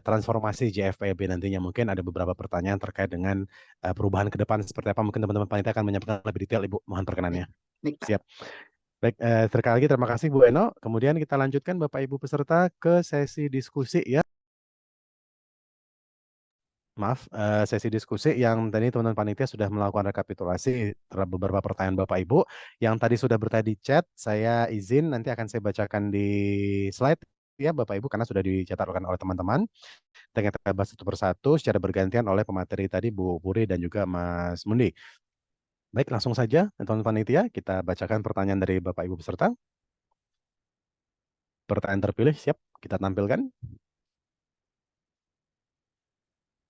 transformasi JFPB nantinya. Mungkin ada beberapa pertanyaan terkait dengan perubahan ke depan seperti apa. Mungkin teman-teman panitia akan menyampaikan lebih detail, Ibu. Mohon perkenannya. Baik, Pak. Siap. Baik, sekali lagi terima kasih Bu Eno. Kemudian kita lanjutkan Bapak Ibu peserta ke sesi diskusi ya. Maaf, sesi diskusi yang tadi teman-teman panitia sudah melakukan rekapitulasi terhadap beberapa pertanyaan Bapak Ibu. Yang tadi sudah bertanya di chat, saya izin nanti akan saya bacakan di slide ya Bapak Ibu karena sudah dicatatkan oleh teman-teman. Kita bahas satu persatu secara bergantian oleh pemateri tadi Bu Puri dan juga Mas Mundi. Baik, langsung saja teman-teman panitia kita bacakan pertanyaan dari Bapak Ibu peserta. Pertanyaan terpilih siap kita tampilkan.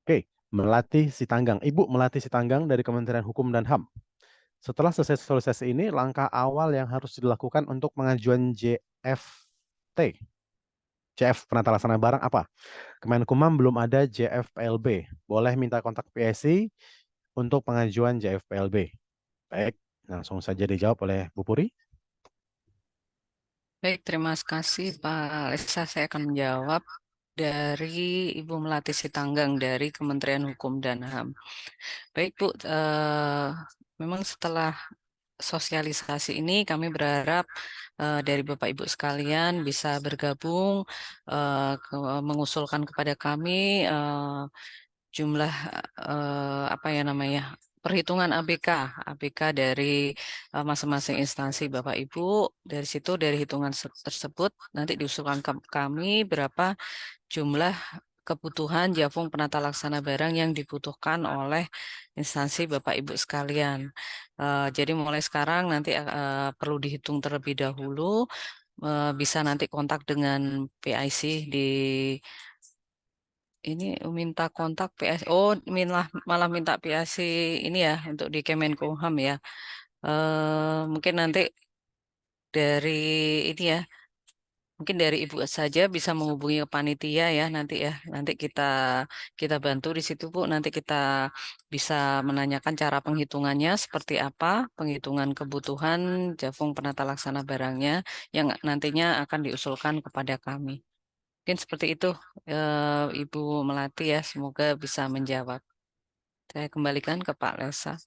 Oke, Melati Sitanggang. Ibu Melati Sitanggang dari Kementerian Hukum dan HAM. Setelah selesai sosialisasi ini, langkah awal yang harus dilakukan untuk pengajuan JFT, JF penata laksana barang apa? Kemenkumham belum ada JFPLB. Boleh minta kontak PSI untuk pengajuan JFPLB. Baik, langsung saja dijawab oleh Bu Puri. Baik, terima kasih Pak Lesa. Saya akan menjawab dari Ibu Melati Sitanggang dari Kementerian Hukum dan HAM. Baik Bu, memang setelah sosialisasi ini kami berharap dari Bapak Ibu sekalian bisa bergabung mengusulkan kepada kami jumlah apa ya namanya perhitungan ABK dari masing-masing instansi Bapak Ibu. Dari situ dari hitungan tersebut nanti diusulkan ke kami berapa jumlah kebutuhan Jafung penata laksana barang yang dibutuhkan oleh instansi Bapak Ibu sekalian. Jadi mulai sekarang nanti perlu dihitung terlebih dahulu, bisa nanti kontak dengan PIC di ini minta kontak PIC. Oh, malah minta PIC ini ya untuk di Kemenkumham ya. Mungkin nanti dari ini ya. Mungkin dari Ibu saja bisa menghubungi ke panitia ya nanti ya. Nanti kita bantu di situ Bu. Nanti kita bisa menanyakan cara penghitungannya seperti apa, penghitungan kebutuhan Jafung penata laksana barangnya yang nantinya akan diusulkan kepada kami. Mungkin seperti itu Ibu Melati ya. Semoga bisa menjawab. Saya kembalikan ke Pak Lesa.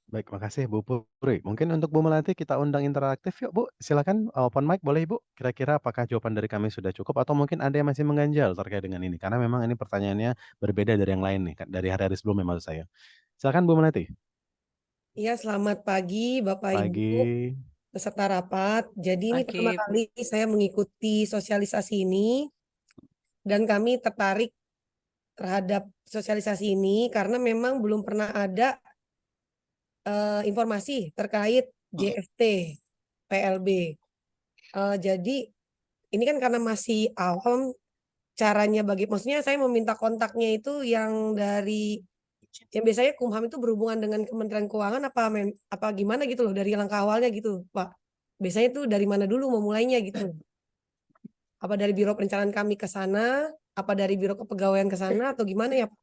Baik, makasih Bu Puri. Mungkin untuk Bu Melati kita undang interaktif yuk Bu. Silakan open mic boleh Ibu. Kira-kira apakah jawaban dari kami sudah cukup atau mungkin ada yang masih mengganjal terkait dengan ini? Karena memang ini pertanyaannya berbeda dari yang lain nih, dari hari-hari sebelumnya maksud saya. Silakan Bu Melati. Iya, selamat pagi Bapak Ibu Pagi. peserta rapat. Jadi ini pertama Pagi, kali saya mengikuti sosialisasi ini dan kami tertarik terhadap sosialisasi ini karena memang belum pernah ada informasi terkait JFT PLB. Jadi ini kan karena masih awam caranya maksudnya saya meminta kontaknya itu yang dari yang biasanya Kumham itu berhubungan dengan Kementerian Keuangan apa gimana gitu loh dari langkah awalnya gitu Pak. Biasanya itu dari mana dulu memulainya gitu. Apa dari Biro Perencanaan kami ke sana, apa dari Biro Kepegawaian ke sana atau gimana ya Pak?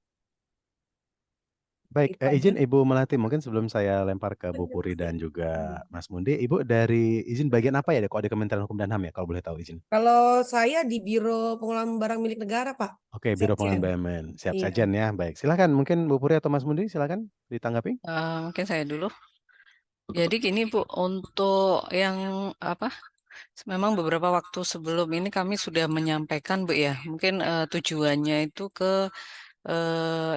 Baik, Itu aja. izin Ibu Melati, mungkin sebelum saya lempar ke Bu Puri dan juga Mas Mundi, Ibu dari izin bagian apa ya? Kok ada Kementerian Hukum dan HAM ya, kalau boleh tahu izin? Kalau saya di Biro Pengelolaan Barang Milik Negara, Pak. Oke, Biro Pengelolaan Sekjen. BUMN. Siap Iya. sajian ya. Baik, silakan. Mungkin Bu Puri atau Mas Mundi, silakan ditanggapi. Mungkin saya dulu. Jadi gini Bu, untuk yang apa? Memang beberapa waktu sebelum ini kami sudah menyampaikan Bu ya, mungkin tujuannya itu ke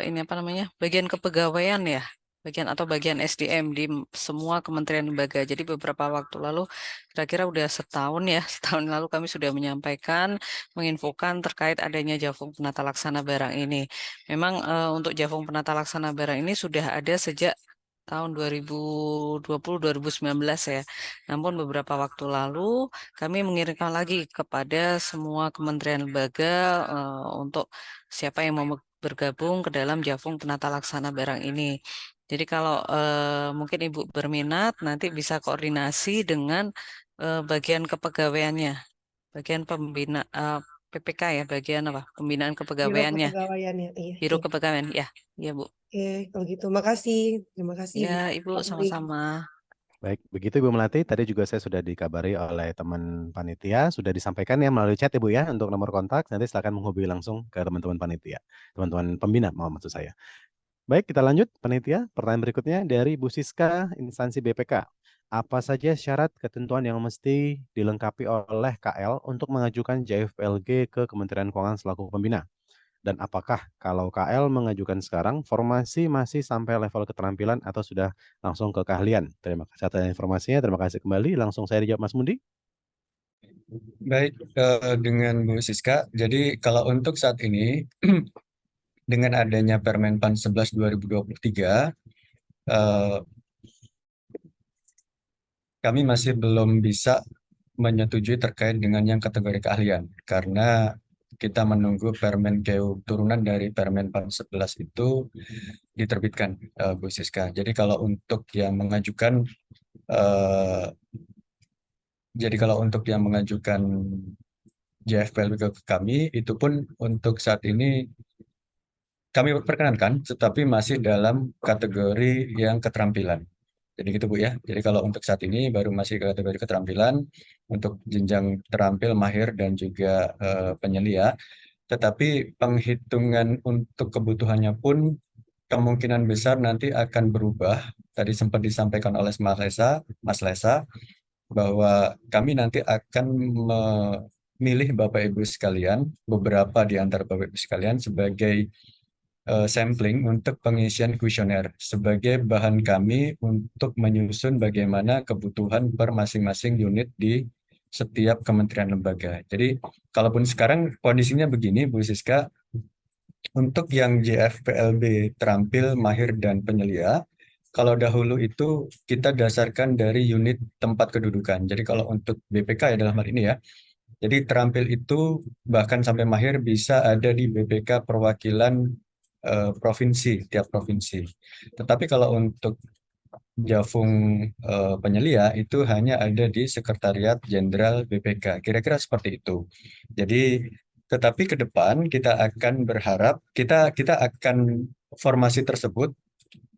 ini apa namanya, bagian kepegawaian ya, bagian atau bagian SDM di semua kementerian lembaga. Jadi beberapa waktu lalu, kira-kira udah setahun ya, setahun lalu kami sudah menyampaikan, menginfokan terkait adanya Javung Penata Laksana Barang ini. Memang untuk Javung Penata Laksana Barang ini sudah ada sejak tahun 2020-2019 ya. Namun beberapa waktu lalu kami mengirimkan lagi kepada semua kementerian lembaga untuk siapa yang mau bergabung ke dalam Javung Penata Laksana Barang ini. Jadi kalau mungkin Ibu berminat nanti bisa koordinasi dengan bagian kepegawaiannya, bagian pembina PPK ya, bagian apa? Pembinaan Biro kepegawaiannya, Kepegawaiannya. Iya, Biro iya. Kepegawaian ya. Iya, Bu. Oke, kalau gitu makasih. Terima kasih, Ya, Bu. Ibu Pak Puri. sama-sama. Baik, begitu Ibu Melati. Tadi juga saya sudah dikabari oleh teman panitia, sudah disampaikan ya melalui chat Ibu ya untuk nomor kontak. Nanti silakan menghubungi langsung ke teman-teman panitia, teman-teman pembina, maksud saya. Baik, kita lanjut panitia. Pertanyaan berikutnya dari Bu Siska, instansi BPK. Apa saja syarat ketentuan yang mesti dilengkapi oleh KL untuk mengajukan JFPLG ke Kementerian Keuangan selaku pembina? Dan apakah kalau KL mengajukan sekarang, formasi masih sampai level keterampilan atau sudah langsung ke keahlian? Terima kasih atas informasinya. Terima kasih kembali. Langsung saya dijawab Mas Mundi. Baik, dengan Bu Siska. Jadi kalau untuk saat ini dengan adanya Permenpan 11 2023, eh, kami masih belum bisa menyetujui terkait dengan yang kategori keahlian karena kita menunggu Permen KU turunan dari Permenpan 11 itu diterbitkan, Bu Siska. Jadi kalau untuk yang mengajukan eh, JFPLB ke kami itu pun untuk saat ini kami perkenankan, tetapi masih dalam kategori yang keterampilan. Jadi gitu Bu ya. Jadi kalau untuk saat ini baru masih kategori keterampilan untuk jenjang terampil, mahir dan juga penyelia. Tetapi penghitungan untuk kebutuhannya pun kemungkinan besar nanti akan berubah. Tadi sempat disampaikan oleh Mas Lesa, bahwa kami nanti akan memilih Bapak Ibu sekalian, beberapa di antara Bapak Ibu sekalian sebagai sampling untuk pengisian kuesioner sebagai bahan kami untuk menyusun bagaimana kebutuhan per masing-masing unit di setiap kementerian lembaga. Jadi, kalaupun sekarang kondisinya begini, Bu Siska, untuk yang JFPLB terampil, mahir, dan penyelia, kalau dahulu itu kita dasarkan dari unit tempat kedudukan. Jadi kalau untuk BPK ya dalam hal ini ya, jadi terampil itu bahkan sampai mahir bisa ada di BPK perwakilan provinsi, tiap provinsi. Tetapi kalau untuk Javung penyelia itu hanya ada di Sekretariat Jenderal BPK. Kira-kira seperti itu. Jadi, tetapi ke depan kita akan berharap kita akan formasi tersebut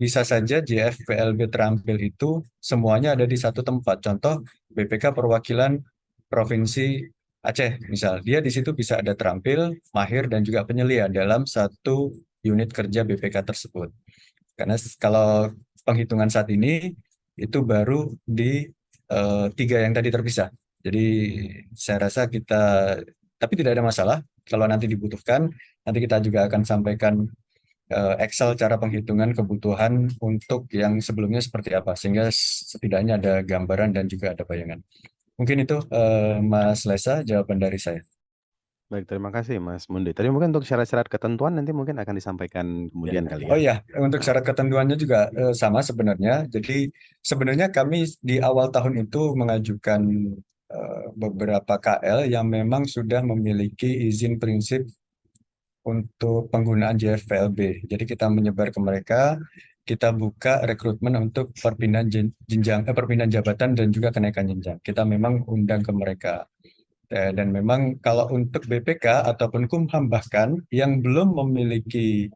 bisa saja JFPLB terampil itu semuanya ada di satu tempat. Contoh BPK perwakilan Provinsi Aceh, misal dia di situ bisa ada terampil, mahir dan juga penyelia dalam satu unit kerja BPK tersebut. Karena kalau penghitungan saat ini itu baru di tiga yang tadi terpisah. Jadi saya rasa tapi tidak ada masalah kalau nanti dibutuhkan, nanti kita juga akan sampaikan Excel cara penghitungan kebutuhan untuk yang sebelumnya seperti apa, sehingga setidaknya ada gambaran dan juga ada bayangan. Mungkin itu Mas Lesa jawaban dari saya. Baik, terima kasih Mas Mundi. Tadi mungkin untuk syarat-syarat ketentuan nanti mungkin akan disampaikan kemudian kali Oh ya. ya, untuk syarat ketentuannya juga sama sebenarnya. Jadi sebenarnya kami di awal tahun itu mengajukan beberapa KL yang memang sudah memiliki izin prinsip untuk penggunaan JFPLB. Jadi kita menyebar ke mereka, kita buka rekrutmen untuk perpindahan perpindahan jabatan dan juga kenaikan jenjang. Kita memang undang ke mereka. Dan memang kalau untuk BPK ataupun Kumham bahkan yang belum memiliki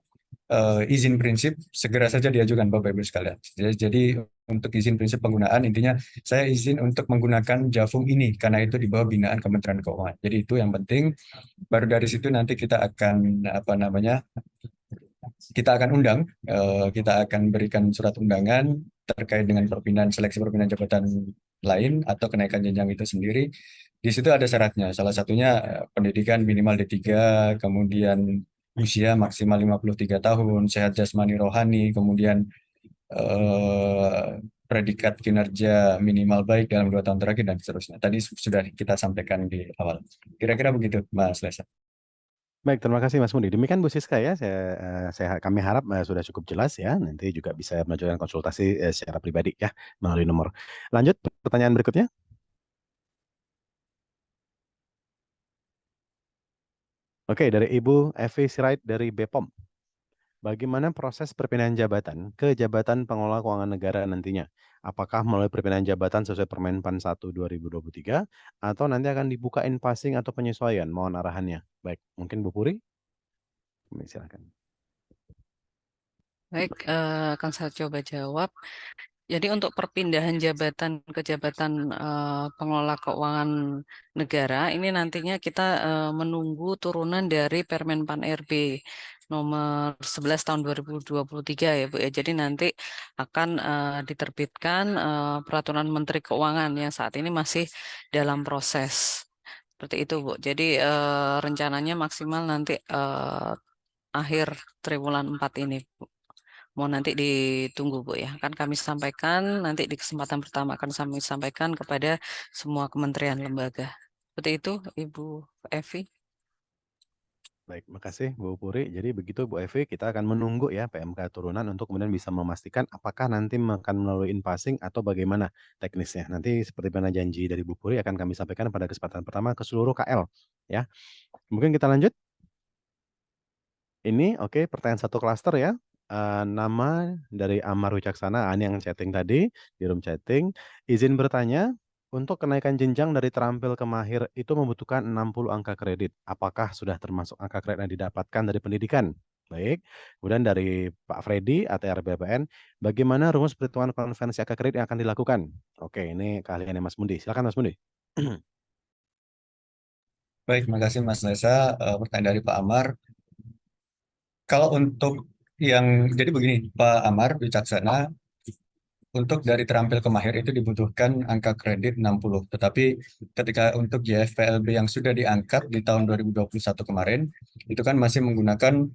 izin prinsip segera saja diajukan Bapak Ibu sekalian. Jadi untuk izin prinsip penggunaan intinya saya izin untuk menggunakan Javung ini karena itu di bawah binaan Kementerian Keuangan. Jadi itu yang penting. Baru dari situ nanti kita akan apa namanya? Kita akan undang, kita akan berikan surat undangan terkait dengan perpindahan seleksi perpindahan jabatan lain atau kenaikan jenjang itu sendiri. Di situ ada syaratnya. Salah satunya pendidikan minimal D3, kemudian usia maksimal 53 tahun, sehat jasmani rohani, kemudian eh, predikat kinerja minimal baik dalam 2 tahun terakhir dan seterusnya. Tadi sudah kita sampaikan di awal. Kira-kira begitu, Mas Lesa. Baik, terima kasih Mas Mundi. Demikian Bu Siska ya, kami harap sudah cukup jelas ya. Nanti juga bisa mengajukan konsultasi secara pribadi ya melalui nomor. Lanjut pertanyaan berikutnya. Oke, dari Ibu Evi Sirait dari BPOM. Bagaimana proses perpindahan jabatan ke jabatan pengelola keuangan negara nantinya? Apakah melalui perpindahan jabatan sesuai Permenpan 1 2023 atau nanti akan dibuka in passing atau penyesuaian? Mohon arahannya. Baik, mungkin Bu Puri? Silakan. Baik, akan saya coba jawab. Jadi untuk perpindahan jabatan ke jabatan pengelola keuangan negara, ini nantinya kita menunggu turunan dari Permenpan RB nomor 11 tahun 2023 ya Bu ya. Jadi nanti akan diterbitkan peraturan Menteri Keuangan yang saat ini masih dalam proses. Seperti itu Bu. Jadi rencananya maksimal nanti akhir triwulan 4 ini Bu. Mau nanti ditunggu Bu ya. Kan kami sampaikan nanti di kesempatan pertama akan kami sampaikan kepada semua kementerian lembaga. Seperti itu Ibu Evi. Baik, makasih Bu Puri. Jadi begitu Bu Evi, kita akan menunggu ya PMK turunan untuk kemudian bisa memastikan apakah nanti akan melalui in passing atau bagaimana teknisnya. Nanti seperti mana janji dari Bu Puri akan kami sampaikan pada kesempatan pertama ke seluruh KL ya. Mungkin kita lanjut. Ini oke, pertanyaan satu klaster ya. Nama dari Amar Wicaksana, ini yang chatting tadi di room chatting. Izin bertanya, untuk kenaikan jenjang dari terampil ke mahir itu membutuhkan 60 angka kredit. Apakah sudah termasuk angka kredit yang didapatkan dari pendidikan? Baik. Kemudian dari Pak Freddy, ATR BPN, bagaimana rumus perhitungan konvensi angka kredit yang akan dilakukan? Oke, ini keahliannya Mas Mundi. Silakan Mas Mundi. Baik, terima kasih Mas Lesa. Pertanyaan dari Pak Amar. Kalau untuk jadi begini, Pak Amar Wicaksana, untuk dari terampil ke mahir itu dibutuhkan angka kredit 60. Tetapi ketika untuk JFPLB yang sudah diangkat di tahun 2021 kemarin, itu kan masih menggunakan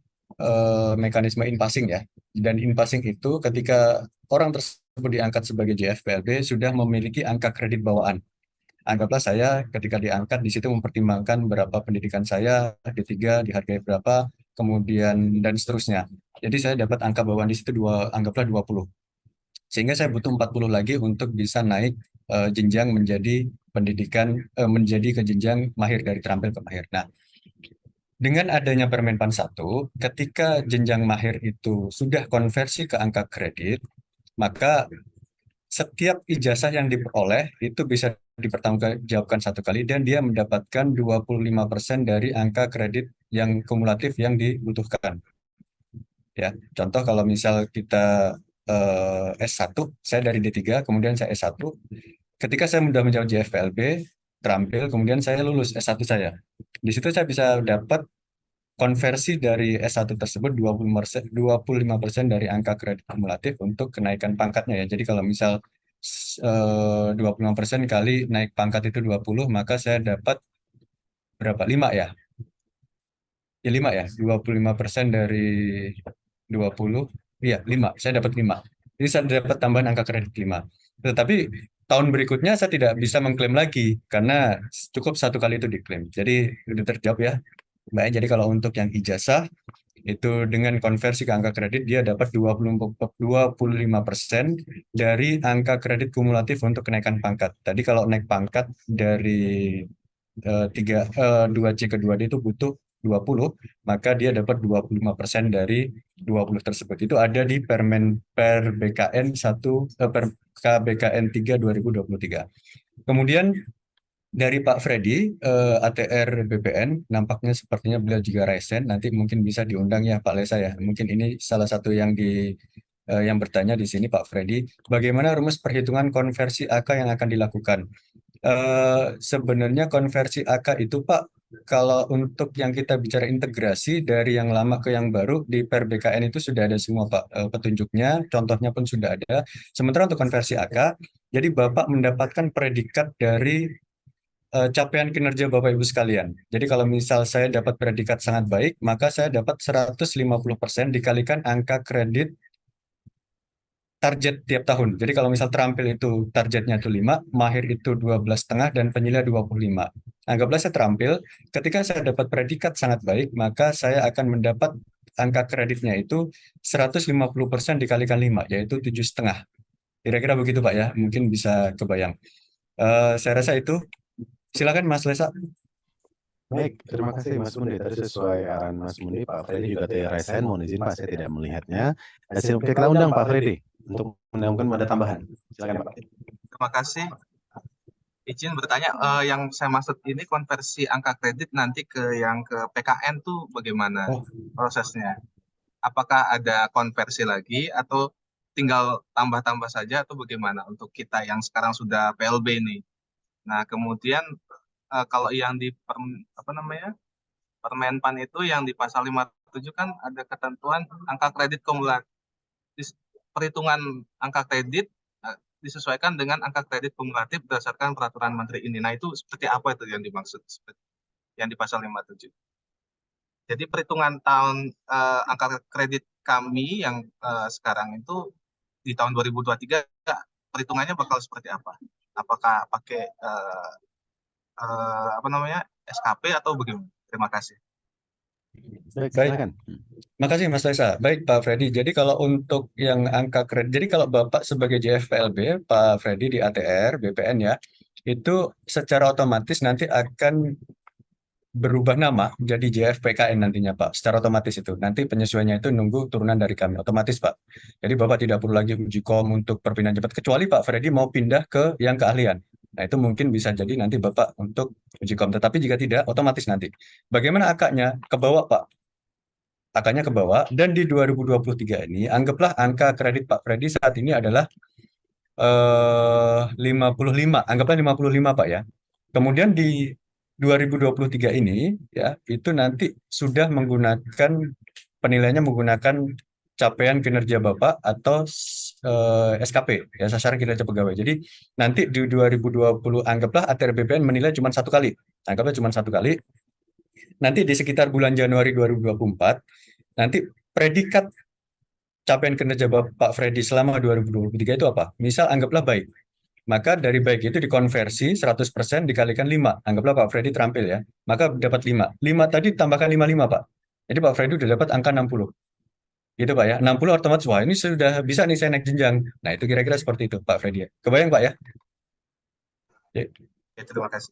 mekanisme in passing ya. Dan in passing itu ketika orang tersebut diangkat sebagai JFPLB sudah memiliki angka kredit bawaan. Anggaplah saya ketika diangkat di situ mempertimbangkan berapa pendidikan saya, D3 dihargai berapa, kemudian dan seterusnya. Jadi saya dapat angka bawaan di situ anggaplah 20. Sehingga saya butuh 40 lagi untuk bisa naik jenjang menjadi pendidikan, menjadi ke jenjang mahir dari terampil ke mahir. Nah, dengan adanya Permenpan 1, ketika jenjang mahir itu sudah konversi ke angka kredit, maka setiap ijazah yang diperoleh itu bisa dipertanggungjawabkan 1 kali dan dia mendapatkan 25% dari angka kredit yang kumulatif yang dibutuhkan. Ya, contoh kalau misal kita S1, saya dari D3, kemudian saya S1. Ketika saya sudah menjawab JFPLB, terampil, kemudian saya lulus S1 saya. Di situ saya bisa dapat konversi dari S1 tersebut 25% dari angka kredit kumulatif untuk kenaikan pangkatnya ya. Jadi kalau misal 25% kali naik pangkat itu 20, maka saya dapat berapa? 5 ya? Ya 5 ya, 25% dari 20, iya 5, saya dapat 5. Jadi saya dapat tambahan angka kredit 5. Tetapi tahun berikutnya saya tidak bisa mengklaim lagi, karena cukup 1 kali itu diklaim. Jadi sudah terjawab ya. Baik, jadi kalau untuk yang ijazah, itu dengan konversi ke angka kredit, dia dapat 25% dari angka kredit kumulatif untuk kenaikan pangkat. Tadi kalau naik pangkat dari 2C ke 2D itu butuh 20, maka dia dapat 25% dari 20 tersebut. Itu ada di per BKN 1, per KBKN 3 2023. Kemudian Dari Pak Freddy, ATR BPN, nampaknya sepertinya beliau juga resen. Nanti mungkin bisa diundang ya Pak Lesa ya. Mungkin ini salah satu yang bertanya di sini Pak Freddy. Bagaimana rumus perhitungan konversi AK yang akan dilakukan? Sebenarnya konversi AK itu Pak, kalau untuk yang kita bicara integrasi dari yang lama ke yang baru di per BKN itu sudah ada semua Pak, petunjuknya, contohnya pun sudah ada. Sementara untuk konversi AK, jadi Bapak mendapatkan predikat dari capaian kinerja Bapak Ibu sekalian. Jadi kalau misal saya dapat predikat sangat baik, maka saya dapat 150% dikalikan angka kredit target tiap tahun. Jadi kalau misal terampil itu targetnya itu 5, mahir itu 12,5 dan penyila 25. Anggaplah saya terampil, ketika saya dapat predikat sangat baik, maka saya akan mendapat angka kreditnya itu 150% dikalikan 5, yaitu 7,5. Kira-kira begitu Pak ya, mungkin bisa kebayang. Saya rasa itu. Silakan Mas Lesa. Baik, terima kasih Mas Mundi. Tadi sesuai arahan Mas Mundi, Pak Freddy juga tadi resen. Mohon izin Pak, saya tidak melihatnya. Oke, kita undang Pak Freddy untuk menambahkan ada tambahan. Silakan Pak. Terima kasih. Izin bertanya, yang saya maksud ini konversi angka kredit nanti ke PKN tuh bagaimana Oh, prosesnya? Apakah ada konversi lagi atau tinggal tambah-tambah saja atau bagaimana untuk kita yang sekarang sudah PLB ini? Nah, kemudian kalau yang di Permenpan itu yang di pasal 57 kan ada ketentuan angka kredit kumulatif. Perhitungan angka kredit disesuaikan dengan angka kredit kumulatif berdasarkan peraturan menteri ini. Nah, itu seperti apa itu yang dimaksud yang di pasal 57? Jadi perhitungan tahun angka kredit kami yang sekarang itu di tahun 2023 perhitungannya bakal seperti apa? Apakah pakai SKP atau bagaimana? Terima kasih. Baik, baik. silakan. Makasih Mas Lesa. Baik Pak Freddy. Jadi kalau untuk yang angka kredit, jadi kalau Bapak sebagai JFPLB, Pak Freddy di ATR, BPN ya, itu secara otomatis nanti akan berubah nama jadi JFPKN nantinya Pak. Secara otomatis itu. Nanti penyesuaiannya itu nunggu turunan dari kami. Otomatis Pak. Jadi Bapak tidak perlu lagi uji kom untuk perpindahan cepat. Kecuali Pak Freddy mau pindah ke yang keahlian. Nah itu mungkin bisa jadi nanti Bapak untuk uji kom. Tetapi jika tidak, otomatis nanti. Bagaimana akaknya? Ke bawah Pak. Angkanya ke bawah, dan di 2023 ini, anggaplah angka kredit Pak Freddy saat ini adalah 55, anggaplah 55 Pak ya. Kemudian di 2023 ini, ya, itu nanti sudah menggunakan, penilaiannya menggunakan capaian kinerja Bapak atau SKP, ya, sasaran kinerja pegawai. Jadi nanti di 2020, anggaplah ATR BPN menilai cuma satu kali, anggaplah cuma satu kali, nanti di sekitar bulan Januari 2024, nanti predikat capaian kinerja Pak Freddy selama 2023 itu apa? Misal anggaplah baik. Maka dari baik itu dikonversi 100% dikalikan 5. Anggaplah Pak Freddy terampil ya. Maka dapat 5. 5 tadi tambahkan 55 Pak. Jadi Pak Freddy udah dapat angka 60. Gitu Pak ya. 60 otomatis, wah ini sudah bisa nih saya naik jenjang. Nah itu kira-kira seperti itu Pak Freddy ya. Kebayang Pak ya? Ya, Ya, terima kasih.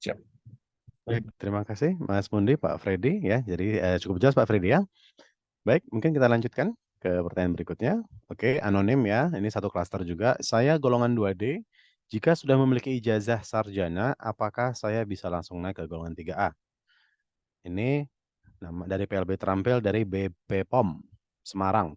siap. Baik, terima kasih Mas Mundi, Pak Freddy ya. Jadi cukup jelas Pak Freddy ya. Baik, mungkin kita lanjutkan ke pertanyaan berikutnya. Oke, anonim ya. Ini satu klaster juga. Saya golongan 2D. Jika sudah memiliki ijazah sarjana, apakah saya bisa langsung naik ke golongan 3A? Ini nama dari PLB terampil dari BP POM Semarang.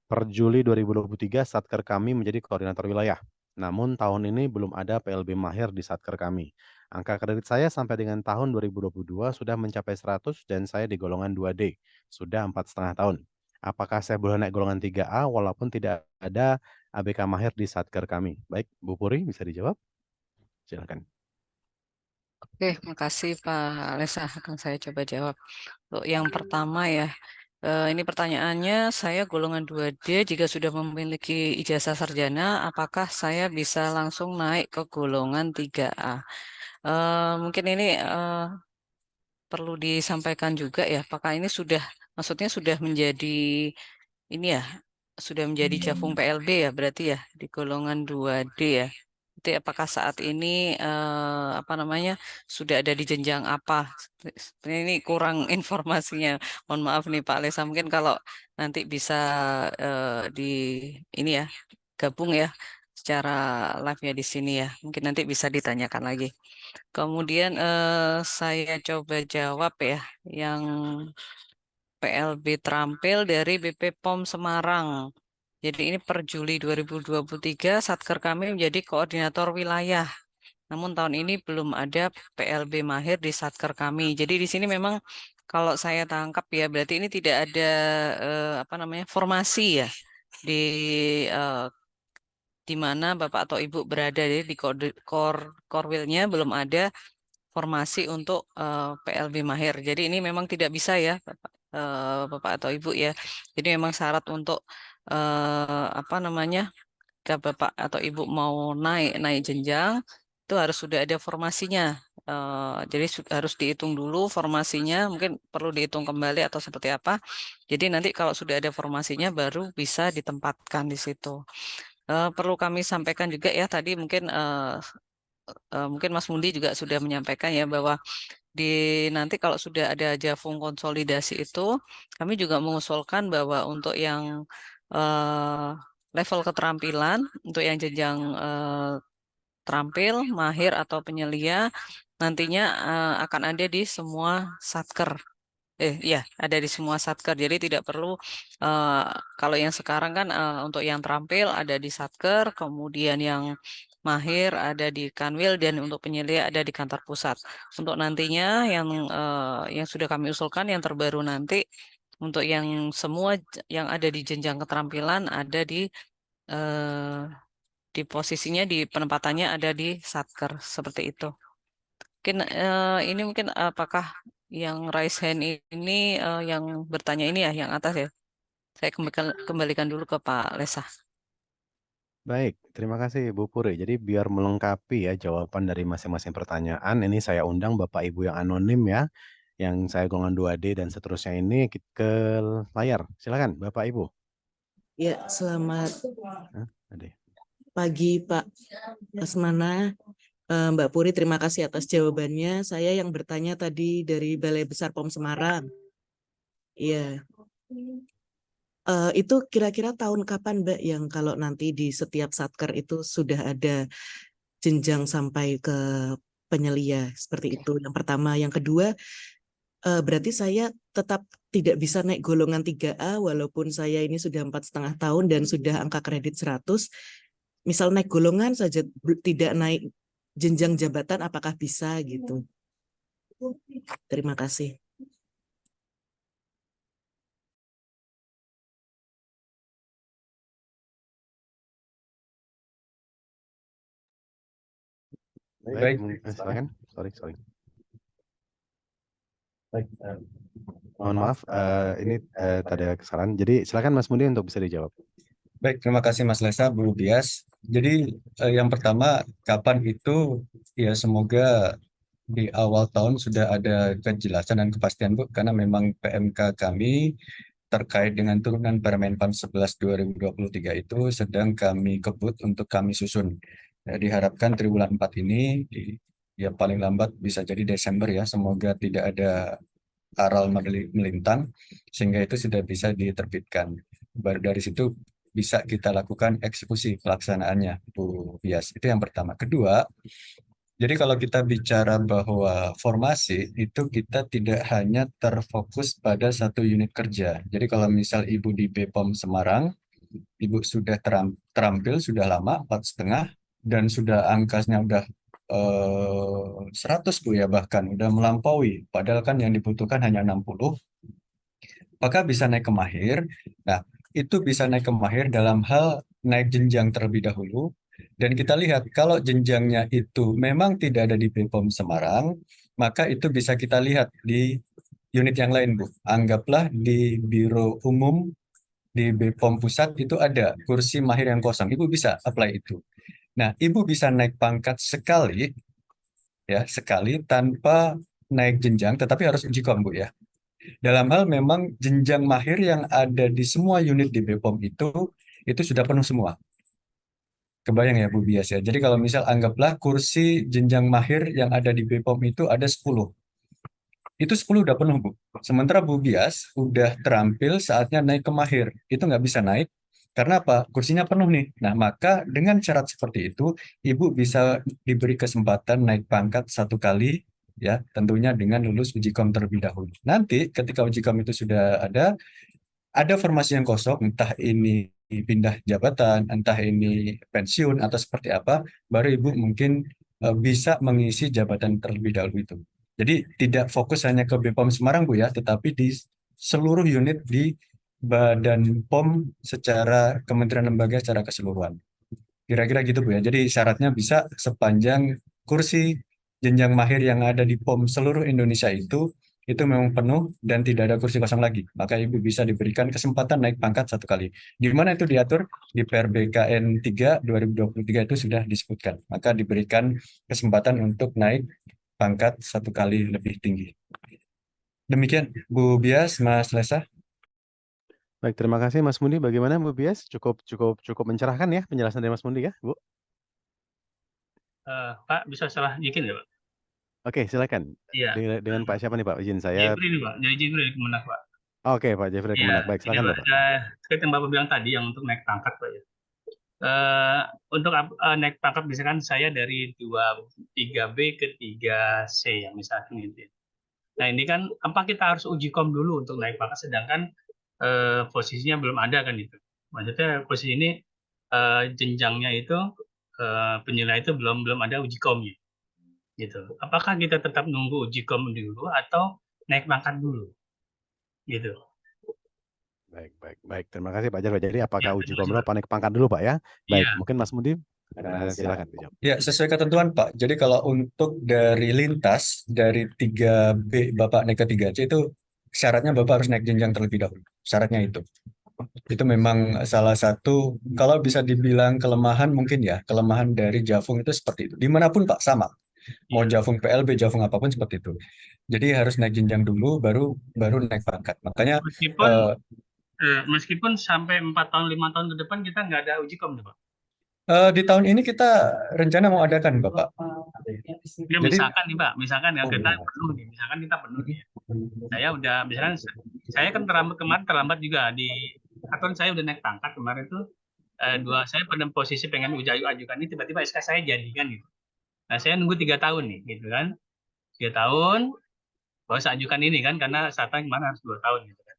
Per Juli 2023, Satker kami menjadi koordinator wilayah. Namun tahun ini belum ada PLB mahir di Satker kami. Angka kredit saya sampai dengan tahun 2022 sudah mencapai 100 dan saya di golongan 2D. Sudah 4,5 tahun. Apakah saya boleh naik golongan 3A walaupun tidak ada ABK mahir di Satker kami? Baik, Bu Puri bisa dijawab? Silakan. Oke, makasih Pak Lesa. Akan saya coba jawab. Untuk yang pertama ya, ini pertanyaannya, saya golongan 2D jika sudah memiliki ijazah sarjana, apakah saya bisa langsung naik ke golongan 3A? Mungkin ini perlu disampaikan juga ya, apakah ini maksudnya sudah menjadi ini ya, sudah menjadi Javung PLB ya, berarti ya di golongan 2D ya. Jadi apakah saat ini sudah ada di jenjang apa? Sebenarnya ini kurang informasinya. Mohon maaf nih Pak Lesa, mungkin kalau nanti bisa di ini ya gabung ya secara live-nya di sini ya. Mungkin nanti bisa ditanyakan lagi. Kemudian saya coba jawab ya yang PLB terampil dari BP POM Semarang. Jadi ini per Juli 2023 Satker kami menjadi koordinator wilayah. Namun tahun ini belum ada PLB mahir di Satker kami. Jadi di sini memang kalau saya tangkap ya berarti ini tidak ada apa namanya formasi ya di eh, di mana Bapak atau Ibu berada. Jadi di Korwilnya belum ada formasi untuk PLB mahir. Jadi ini memang tidak bisa ya Bapak atau Ibu ya. Jadi memang syarat untuk apa namanya jika Bapak atau Ibu mau naik naik jenjang itu harus sudah ada formasinya. Jadi harus dihitung dulu formasinya, mungkin perlu dihitung kembali atau seperti apa. Jadi nanti kalau sudah ada formasinya baru bisa ditempatkan di situ. Perlu kami sampaikan juga ya tadi mungkin mungkin Mas Mundi juga sudah menyampaikan ya bahwa di nanti kalau sudah ada Javung konsolidasi itu, kami juga mengusulkan bahwa untuk yang eh, level keterampilan, untuk yang jenjang terampil, mahir atau penyelia, nantinya akan ada di semua satker. Ya, ada di semua satker. Jadi tidak perlu eh, kalau yang sekarang kan untuk yang terampil ada di satker, kemudian yang mahir ada di Kanwil dan untuk penyelia ada di kantor pusat. Untuk nantinya yang sudah kami usulkan yang terbaru nanti untuk yang semua yang ada di jenjang keterampilan ada eh, di posisinya di penempatannya ada di satker seperti itu. Mungkin ini mungkin apakah yang raise hand ini yang bertanya ini ya yang atas ya. Saya kembalikan dulu ke Pak Lesa. Baik, terima kasih Bu Puri. Jadi biar melengkapi ya jawaban dari masing-masing pertanyaan, ini saya undang Bapak Ibu yang anonim ya, yang saya golongan 2D dan seterusnya ini ke layar. Silakan Bapak Ibu. Ya, selamat Hah? Ada. pagi Pak Asmana. Mbak Puri, terima kasih atas jawabannya. Saya yang bertanya tadi dari Balai Besar POM Semarang. Iya. Itu kira-kira tahun kapan Mbak yang kalau nanti di setiap satker itu sudah ada jenjang sampai ke penyelia seperti itu. Yang pertama, yang kedua, berarti saya tetap tidak bisa naik golongan 3A walaupun saya ini sudah 4,5 tahun dan sudah angka kredit 100. Misal naik golongan saja tidak naik jenjang jabatan, apakah bisa gitu? Terima kasih. Baik, Baik. silakan. Sorry. Baik, Mohon maaf, ini tadi ada kesalahan. Jadi silakan Mas Mudi untuk bisa dijawab. Baik, terima kasih Mas Lesa, Bu Bias. Jadi yang pertama, kapan itu ya semoga di awal tahun sudah ada kejelasan dan kepastian Bu, karena memang PMK kami terkait dengan turunan Permenpan 11 2023 itu sedang kami kebut untuk kami susun. Ya, diharapkan triwulan 4 ini ya paling lambat bisa jadi Desember ya, semoga tidak ada aral melintang sehingga itu sudah bisa diterbitkan. Baru dari situ bisa kita lakukan eksekusi pelaksanaannya, Bu Bias. Itu yang pertama. Kedua, jadi kalau kita bicara bahwa formasi itu kita tidak hanya terfokus pada satu unit kerja. Jadi kalau misal Ibu di BPOM Semarang, Ibu sudah terampil sudah lama 4,5 dan sudah angkanya udah 100 Bu ya, bahkan udah melampaui. Padahal kan yang dibutuhkan hanya 60. Maka bisa naik ke mahir. Nah, itu bisa naik ke mahir dalam hal naik jenjang terlebih dahulu. Dan kita lihat kalau jenjangnya itu memang tidak ada di BPOM Semarang, maka itu bisa kita lihat di unit yang lain, Bu. Anggaplah di Biro Umum di BPOM Pusat itu ada kursi mahir yang kosong. Ibu bisa apply itu. Nah, Ibu bisa naik pangkat sekali, ya, sekali tanpa naik jenjang, tetapi harus uji kom, Bu ya. Dalam hal memang jenjang mahir yang ada di semua unit di BPOM itu sudah penuh semua. Kebayang ya Bu Bias ya. Jadi kalau misal anggaplah kursi jenjang mahir yang ada di BPOM itu ada 10. Itu 10 udah penuh Bu. Sementara Bu Bias udah terampil saatnya naik ke mahir. Itu nggak bisa naik Karena apa? Kursinya penuh nih. Nah, maka dengan syarat seperti itu, Ibu bisa diberi kesempatan naik pangkat 1 kali, ya, tentunya dengan lulus uji kom terlebih dahulu. Nanti ketika uji kom itu sudah ada formasi yang kosong, entah ini pindah jabatan, entah ini pensiun atau seperti apa, baru Ibu mungkin bisa mengisi jabatan terlebih dahulu itu. Jadi tidak fokus hanya ke BPOM Semarang Bu ya, tetapi di seluruh unit di Badan POM secara kementerian lembaga secara keseluruhan. Kira-kira gitu Bu ya. Jadi syaratnya bisa sepanjang kursi jenjang mahir yang ada di POM seluruh Indonesia itu memang penuh dan tidak ada kursi kosong lagi. Maka Ibu bisa diberikan kesempatan naik pangkat 1 kali. Di mana itu diatur? Di PRBKN 3 2023 itu sudah disebutkan. Maka diberikan kesempatan untuk naik pangkat 1 kali lebih tinggi. Demikian Bu Bias, Mas Lesa. Baik, terima kasih Mas Mundi. Bagaimana Bu Bias? Cukup mencerahkan ya penjelasan dari Mas Mundi ya, Bu? Pak, bisa salah dikit nggak, Pak? Oke, silakan. Iya. Dengan Pak siapa nih Pak? Izin saya. Jeffrey nih, Pak. Dari Jeffrey dari Kemenak, Pak. Oke, Pak Jeffrey Iya, Kemenak. Baik, ini silakan Pak. Bapak. Terkait yang Bapak bilang tadi yang untuk naik pangkat, Pak ya. Untuk naik pangkat misalkan saya dari 3B ke 3C yang misalkan gitu. Nah, ini kan apa kita harus uji kom dulu untuk naik pangkat sedangkan posisinya belum ada kan itu. Maksudnya posisi ini jenjangnya itu penilaian itu belum ada uji komnya. Gitu. Apakah kita tetap nunggu uji kom dulu atau naik pangkat dulu? Gitu. Baik. Terima kasih Pak Jarwo. Jadi apakah Ya, uji terima kom kasih, dulu Pak. apa naik pangkat dulu Pak ya? Baik, Iya. mungkin Mas Mundi silakan dijawab. Ya, sesuai ketentuan Pak. Jadi kalau untuk dari lintas, dari 3B Bapak naik ke 3C itu syaratnya Bapak harus naik jenjang terlebih dahulu. Syaratnya itu. Itu memang salah satu, kalau bisa dibilang kelemahan mungkin ya, kelemahan dari Jafung itu seperti itu. Dimanapun Pak, sama. Mau Jafung PLB, Jafung apapun seperti itu. Jadi harus naik jenjang dulu, baru naik pangkat. Makanya Meskipun sampai 4 tahun, 5 tahun ke depan kita nggak ada uji kom, Pak. di tahun ini kita rencana mau adakan, Bapak. Ya, misalkan nih, Pak, misalkan ya kita iya. penuh nih, misalkan kita penuh nih. Saya udah, misalkan saya kan terlambat juga di atau saya udah naik pangkat kemarin itu saya pada posisi pengen ajukan ini tiba-tiba SK saya jadi kan gitu. Nah, saya nunggu 3 tahun nih, gitu kan. 3 tahun, baru saya ajukan ini kan, karena syaratnya kemarin harus 2 tahun gitu kan.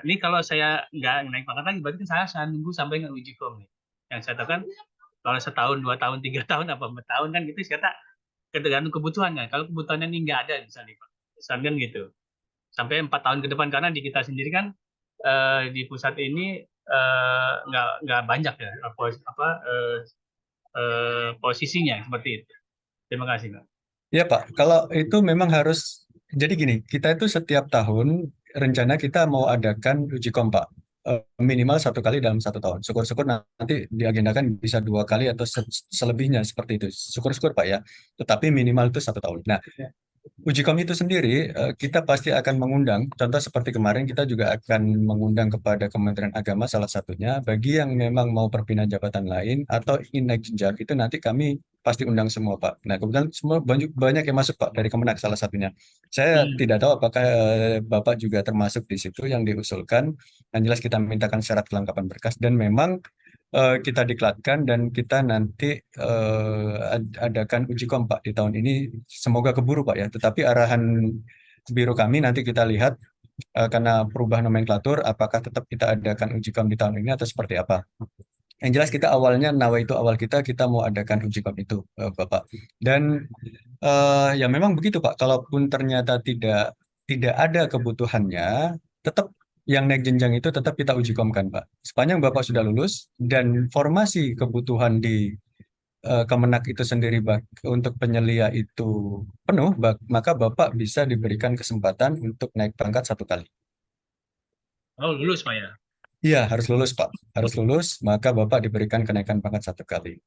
Ini kalau saya nggak naik pangkat lagi, berarti saya nunggu sampai nggak uji kom nih. Yang saya tahu kan, kalau setahun, 2 tahun, 3 tahun, apa 4 tahun kan gitu, saya tergantung kebutuhan kan. Kalau kebutuhannya ini nggak ada misalnya Pak, misalkan gitu. Sampai 4 tahun ke depan, karena di kita sendiri kan di pusat ini nggak banyak ya posisinya seperti itu. Terima kasih Pak. Ya Pak, kalau itu memang harus, jadi gini, kita itu setiap tahun rencana kita mau adakan uji kom Pak. Minimal 1 kali dalam 1 tahun. Syukur-syukur nanti diagendakan bisa 2 kali atau selebihnya seperti itu. Syukur-syukur Pak ya. Tetapi minimal itu 1 tahun. Nah, uji kom itu sendiri kita pasti akan mengundang, contoh seperti kemarin kita juga akan mengundang kepada Kementerian Agama salah satunya, bagi yang memang mau perpindahan jabatan lain atau ingin naik jenjang itu nanti kami pasti undang semua Pak. Nah kebetulan semua banyak yang masuk Pak dari Kemenak salah satunya. Saya tidak tahu apakah Bapak juga termasuk di situ yang diusulkan. Yang jelas kita mintakan syarat kelengkapan berkas dan memang kita diklatkan dan kita nanti adakan uji kom Pak di tahun ini. Semoga keburu Pak ya. Tetapi arahan biro kami nanti kita lihat karena perubahan nomenklatur apakah tetap kita adakan uji kom di tahun ini atau seperti apa. Yang jelas kita awalnya awal kita mau adakan uji kom itu Bapak. Dan ya memang begitu Pak. Kalaupun ternyata tidak ada kebutuhannya, tetap yang naik jenjang itu tetap kita uji komkan Pak. Sepanjang Bapak sudah lulus dan formasi kebutuhan di Kemenak itu sendiri untuk penyelia itu penuh, maka Bapak bisa diberikan kesempatan untuk naik pangkat 1 kali. Oh, lulus Pak ya? Iya, harus lulus Pak. Harus lulus, maka Bapak diberikan kenaikan pangkat 1 kali.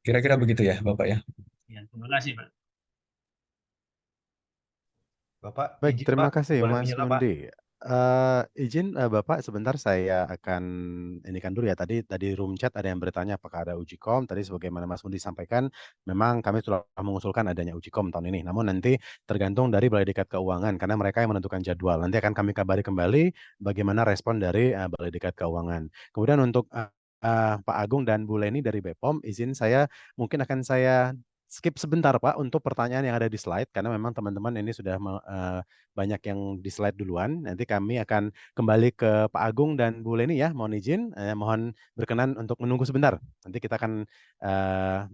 Kira-kira begitu ya Bapak ya. Ya, terima kasih Pak. Bapak, Baik, izin, terima Pak, kasih boleh Mas menyela, Pak? Mundi. Izin Bapak sebentar saya akan inikan dulu ya. Tadi room chat ada yang bertanya apakah ada uji kom. Tadi sebagaimana Mas Mundi sampaikan, memang kami telah mengusulkan adanya uji kom tahun ini. Namun nanti tergantung dari Balai Diklat Keuangan karena mereka yang menentukan jadwal. Nanti akan kami kabari kembali bagaimana respon dari Balai Diklat Keuangan. Kemudian untuk Pak Agung dan Bu Leni dari BPOM, izin saya mungkin akan saya skip sebentar Pak untuk pertanyaan yang ada di slide karena memang teman-teman ini sudah banyak yang di slide duluan. Nanti kami akan kembali ke Pak Agung dan Bu Leni ya. Mohon izin, mohon berkenan untuk menunggu sebentar. Nanti kita akan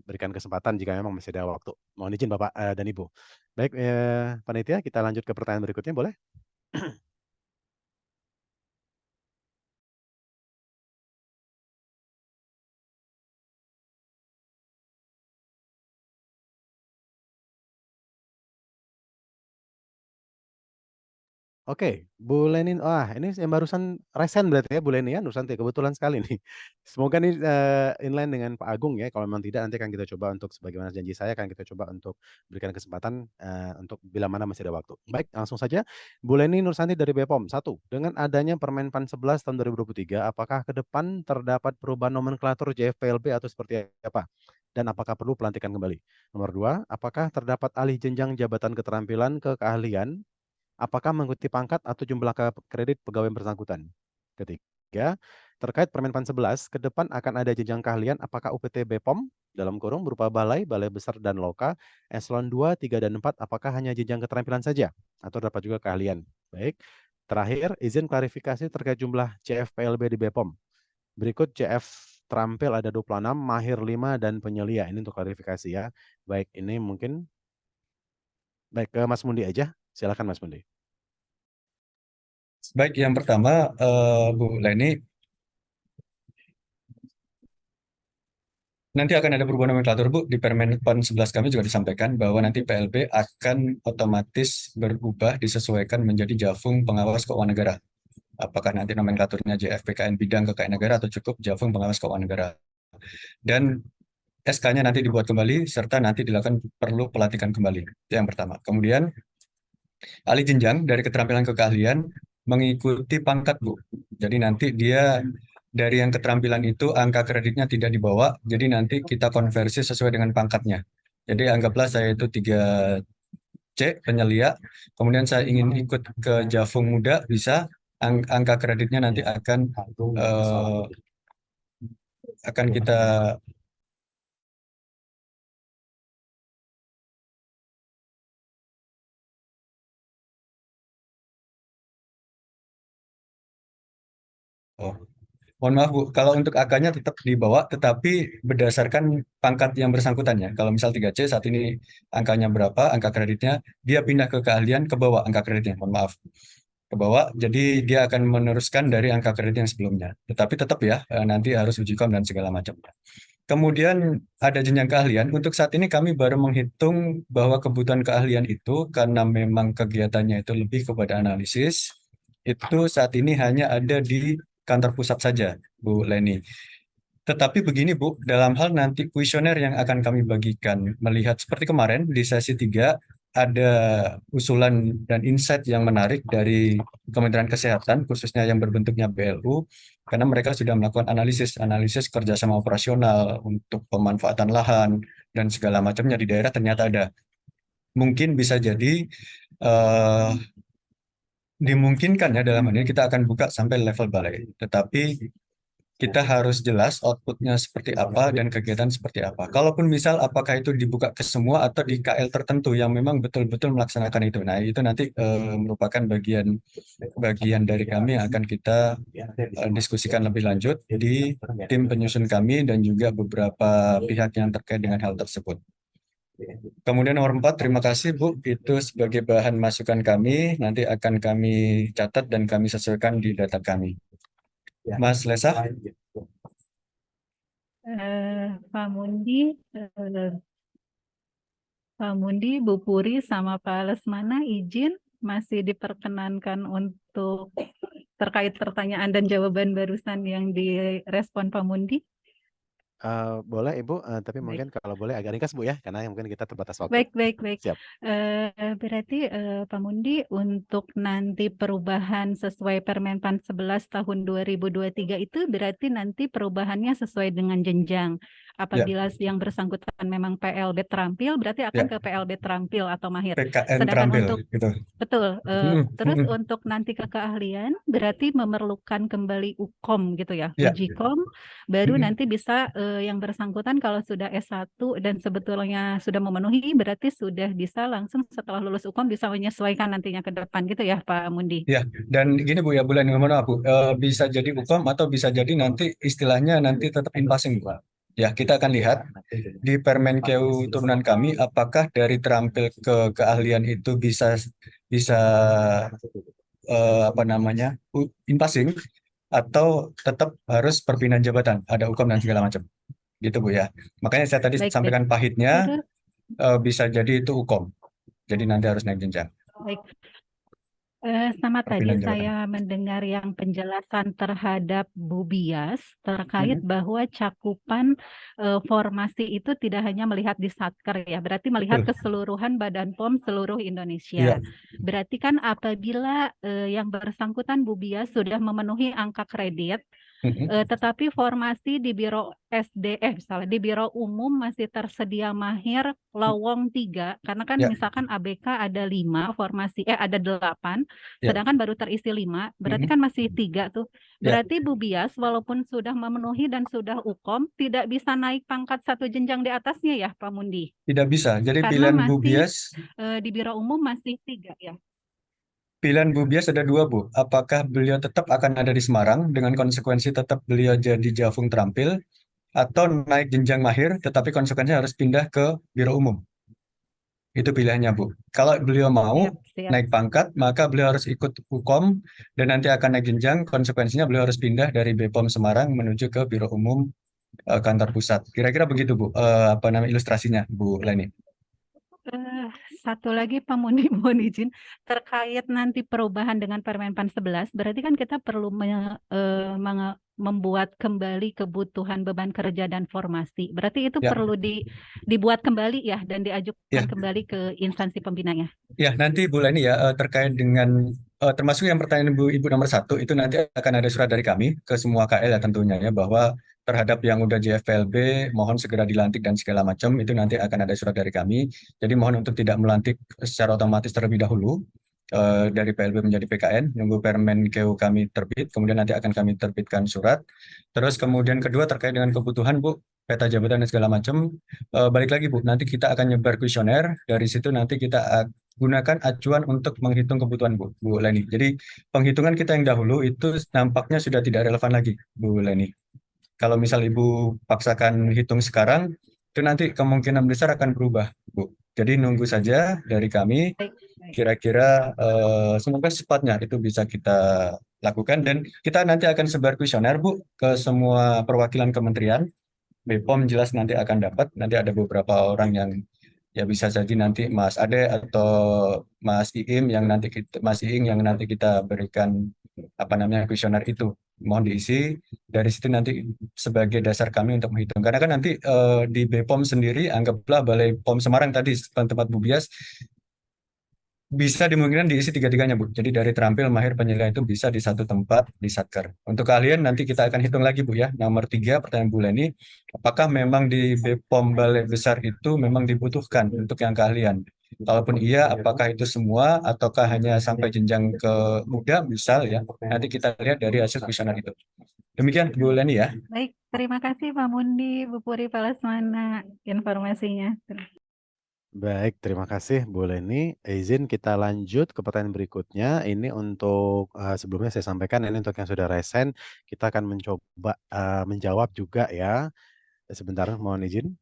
berikan kesempatan jika memang masih ada waktu. Mohon izin Bapak dan Ibu. Baik, panitia, kita lanjut ke pertanyaan berikutnya, boleh? Oke, Bu Lenin, wah ini yang barusan resen berarti ya Bu Leni ya, Nursanti, kebetulan sekali nih. Semoga ini inline dengan Pak Agung ya, kalau memang tidak nanti akan kita coba untuk sebagaimana janji saya akan kita coba untuk berikan kesempatan untuk bila mana masih ada waktu. Baik, langsung saja Bu Leni Nursanti dari BPOM. 1. Dengan adanya Permenpan 11 tahun 2023, apakah ke depan terdapat perubahan nomenklatur JFPLB atau seperti apa? Dan apakah perlu pelantikan kembali? Nomor 2, apakah terdapat alih jenjang jabatan keterampilan ke keahlian? Apakah mengikuti pangkat atau jumlah kredit pegawai yang bersangkutan? Ketiga, terkait Permenpan 11, ke depan akan ada jenjang keahlian apakah UPT BPOM dalam kurung berupa balai, balai besar dan loka, eselon 2, 3, dan 4, apakah hanya jenjang keterampilan saja atau dapat juga keahlian? Baik. Terakhir, izin klarifikasi terkait jumlah CFPLB di BPOM. Berikut CF terampil ada 26, mahir 5, dan penyelia. Ini untuk klarifikasi ya. Baik, ini mungkin baik ke Mas Mundi aja. Silakan Mas Mundi. Baik, yang pertama Bu Leni, nanti akan ada perubahan nomenklatur Bu. Di Permenpan 11 kami juga disampaikan bahwa nanti PLB akan otomatis berubah disesuaikan menjadi Jafung Pengawas Keuangan Negara. Apakah nanti nomenklaturnya JFPKN Bidang Kekayaan Negara atau cukup Jafung Pengawas Keuangan Negara. Dan SK-nya nanti dibuat kembali serta nanti dilakukan perlu pelantikan kembali. Itu yang pertama. Kemudian alih jenjang dari keterampilan ke keahlian mengikuti pangkat Bu. Jadi nanti dia dari yang keterampilan itu angka kreditnya tidak dibawa, jadi nanti kita konversi sesuai dengan pangkatnya. Jadi anggaplah saya itu 3C penyelia, kemudian saya ingin ikut ke Jafung Muda, bisa angka kreditnya nanti akan kita mohon maaf Bu, kalau untuk AK-nya tetap dibawa, tetapi berdasarkan pangkat yang bersangkutan ya. Kalau misal 3C saat ini angkanya berapa, angka kreditnya, dia pindah ke keahlian, ke bawah angka kreditnya, mohon maaf. Ke bawah, jadi dia akan meneruskan dari angka kredit yang sebelumnya. Tetapi tetap ya, nanti harus uji kom dan segala macam. Kemudian ada jenjang keahlian. Untuk saat ini kami baru menghitung bahwa kebutuhan keahlian itu karena memang kegiatannya itu lebih kepada analisis, itu saat ini hanya ada di kantor pusat saja, Bu Leni. Tetapi begini Bu, dalam hal nanti kuesioner yang akan kami bagikan, melihat seperti kemarin di sesi 3, ada usulan dan insight yang menarik dari Kementerian Kesehatan, khususnya yang berbentuknya BLU, karena mereka sudah melakukan analisis kerjasama operasional untuk pemanfaatan lahan dan segala macamnya di daerah ternyata ada. Mungkin bisa jadi dimungkinkan ya dalam hal ini kita akan buka sampai level balai. Tetapi kita harus jelas outputnya seperti apa dan kegiatan seperti apa. Kalaupun misal apakah itu dibuka ke semua atau di KL tertentu yang memang betul-betul melaksanakan itu. Nah itu nanti merupakan bagian dari kami yang akan kita diskusikan lebih lanjut di tim penyusun kami dan juga beberapa pihak yang terkait dengan hal tersebut. Kemudian nomor 4, terima kasih Bu, itu sebagai bahan masukan kami, nanti akan kami catat dan kami sesuaikan di data kami. Mas Lesa? Pak Mundi, Bu Puri, sama Pak Lesmana izin masih diperkenankan untuk terkait pertanyaan dan jawaban barusan yang direspon Pak Mundi. Boleh Ibu, tapi Baik. mungkin kalau boleh agak ringkas Bu ya, karena mungkin kita terbatas waktu. Baik, baik, baik. Siap. Berarti Pak Mundi untuk nanti perubahan sesuai Permenpan 11 tahun 2023 itu berarti nanti perubahannya sesuai dengan jenjang. Ya, Apabila yang bersangkutan memang PLB terampil, berarti akan ya, ke PLB terampil atau mahir. PKN Sedangkan terampil untuk gitu. betul, terus Mm-mm. untuk nanti ke keahlian berarti memerlukan kembali UKOM gitu ya, Ya, uji KOM, baru Mm-mm. nanti bisa yang bersangkutan kalau sudah S1 dan sebetulnya sudah memenuhi berarti sudah bisa langsung setelah lulus UKOM bisa menyesuaikan nantinya ke depan gitu ya Pak Mundi. Ya, dan gini Bu ya, bulan ini mohon maaf Bu, bisa jadi UKOM atau bisa jadi nanti istilahnya nanti tetap in-passing Bu. Ya, kita akan lihat di Permenkeu turunan kami apakah dari terampil ke keahlian itu bisa bisa apa namanya in-passing atau tetap harus perpindahan jabatan, ada UKOM dan segala macam. Gitu Bu ya. Makanya saya tadi Baik, baik. sampaikan pahitnya Terus bisa jadi itu UKOM. Jadi nanti harus naik jenjang baik. Sama tadi perpindahan jabatan. saya mendengar yang penjelasan terhadap Bu Bias terkait Mm-mm. bahwa cakupan formasi itu tidak hanya melihat di Satker ya, berarti melihat Betul. keseluruhan Badan POM seluruh Iya. Indonesia. Berarti kan apabila yang bersangkutan Bu Bias sudah memenuhi angka kredit, Mm-mm. tetapi formasi di Biro salah, di Biro Umum masih tersedia mahir lowong 3, karena kan Ya, misalkan ABK ada 5 formasi, ada 8, ya. sedangkan baru terisi 5, berarti Mm-mm. kan masih 3 tuh. Ya, Berarti Bu Bias walaupun sudah memenuhi dan sudah UKOM, tidak bisa naik pangkat satu jenjang di atasnya ya Pak Mundi? tidak bisa. Jadi Karena pilihan Bu masih Bias, di Biro Umum masih 3 ya. pilihan Bu Bias ada dua Bu. Apakah beliau tetap akan ada di Semarang dengan konsekuensi tetap beliau jadi Jafung terampil atau naik jenjang mahir tetapi konsekuensinya harus pindah ke Biro Umum. Itu pilihannya Bu. Kalau beliau mau Siap, siap. naik pangkat, maka beliau harus ikut UKOM dan nanti akan naik jenjang. Konsekuensinya beliau harus pindah dari BPOM Semarang menuju ke Biro Umum kantor pusat. Kira-kira begitu Bu. Apa namanya ilustrasinya Bu Leni? Eh, Satu lagi Pak Mundi mohon izin terkait nanti perubahan dengan Permenpan 11, berarti kan kita perlu membuat kembali kebutuhan beban kerja dan formasi. Berarti itu Ya, perlu dibuat kembali ya dan ya, diajukan kembali ke instansi pembinanya. ya. Nanti Bu Leni ya terkait dengan termasuk yang pertanyaan Ibu nomor 1 itu nanti akan ada surat dari kami ke semua KL ya tentunya ya bahwa terhadap yang udah JFLB mohon segera dilantik dan segala macam itu nanti akan ada surat dari kami. Jadi mohon untuk tidak melantik secara otomatis terlebih dahulu dari PLB menjadi PKN, nunggu Permenkeu kami terbit, kemudian nanti akan kami terbitkan surat. Terus kemudian kedua terkait dengan kebutuhan Bu, peta jabatan dan segala macam, balik lagi Bu, nanti kita akan nyebar kuesioner, dari situ nanti kita gunakan acuan untuk menghitung kebutuhan Bu Leni. Jadi penghitungan kita yang dahulu itu nampaknya sudah tidak relevan lagi Bu Leni. Kalau misal Ibu paksakan hitung sekarang, itu nanti kemungkinan besar akan berubah, Bu. Jadi nunggu saja dari kami, Baik, baik. kira-kira semoga secepatnya itu bisa kita lakukan. Dan kita nanti akan sebar kuesioner, Bu, ke semua perwakilan kementerian. BPOM jelas nanti akan dapat, nanti ada beberapa orang yang ya bisa jadi nanti Mas Ade atau Mas Iim yang nanti Mas Iing yang nanti kita berikan apa namanya kuesioner itu mohon diisi dari situ nanti sebagai dasar kami untuk menghitung karena kan nanti di BPOM sendiri anggaplah Balai POM Semarang tadi tempat Bu Bias bisa dimungkinkan diisi tiga-tiganya Bu. Jadi dari terampil mahir penilaian itu bisa di satu tempat di Satker. Untuk keahlian nanti kita akan hitung lagi Bu ya. Nomor 3 pertanyaan Bu Leni, apakah memang di BPOM Balai Besar itu memang dibutuhkan untuk yang keahlian? Kalaupun iya, apakah itu semua ataukah hanya sampai jenjang ke muda misal ya? Nanti kita lihat dari hasil kuesioner itu. Demikian Bu Leni ya. Baik, terima kasih Pak Mundi, Bu Puri Palasmana informasinya. Baik, terima kasih Bu Leni. Izin kita lanjut ke pertanyaan berikutnya. Ini untuk sebelumnya saya sampaikan ini untuk yang sudah resen, kita akan mencoba menjawab juga ya. Sebentar, mohon izin.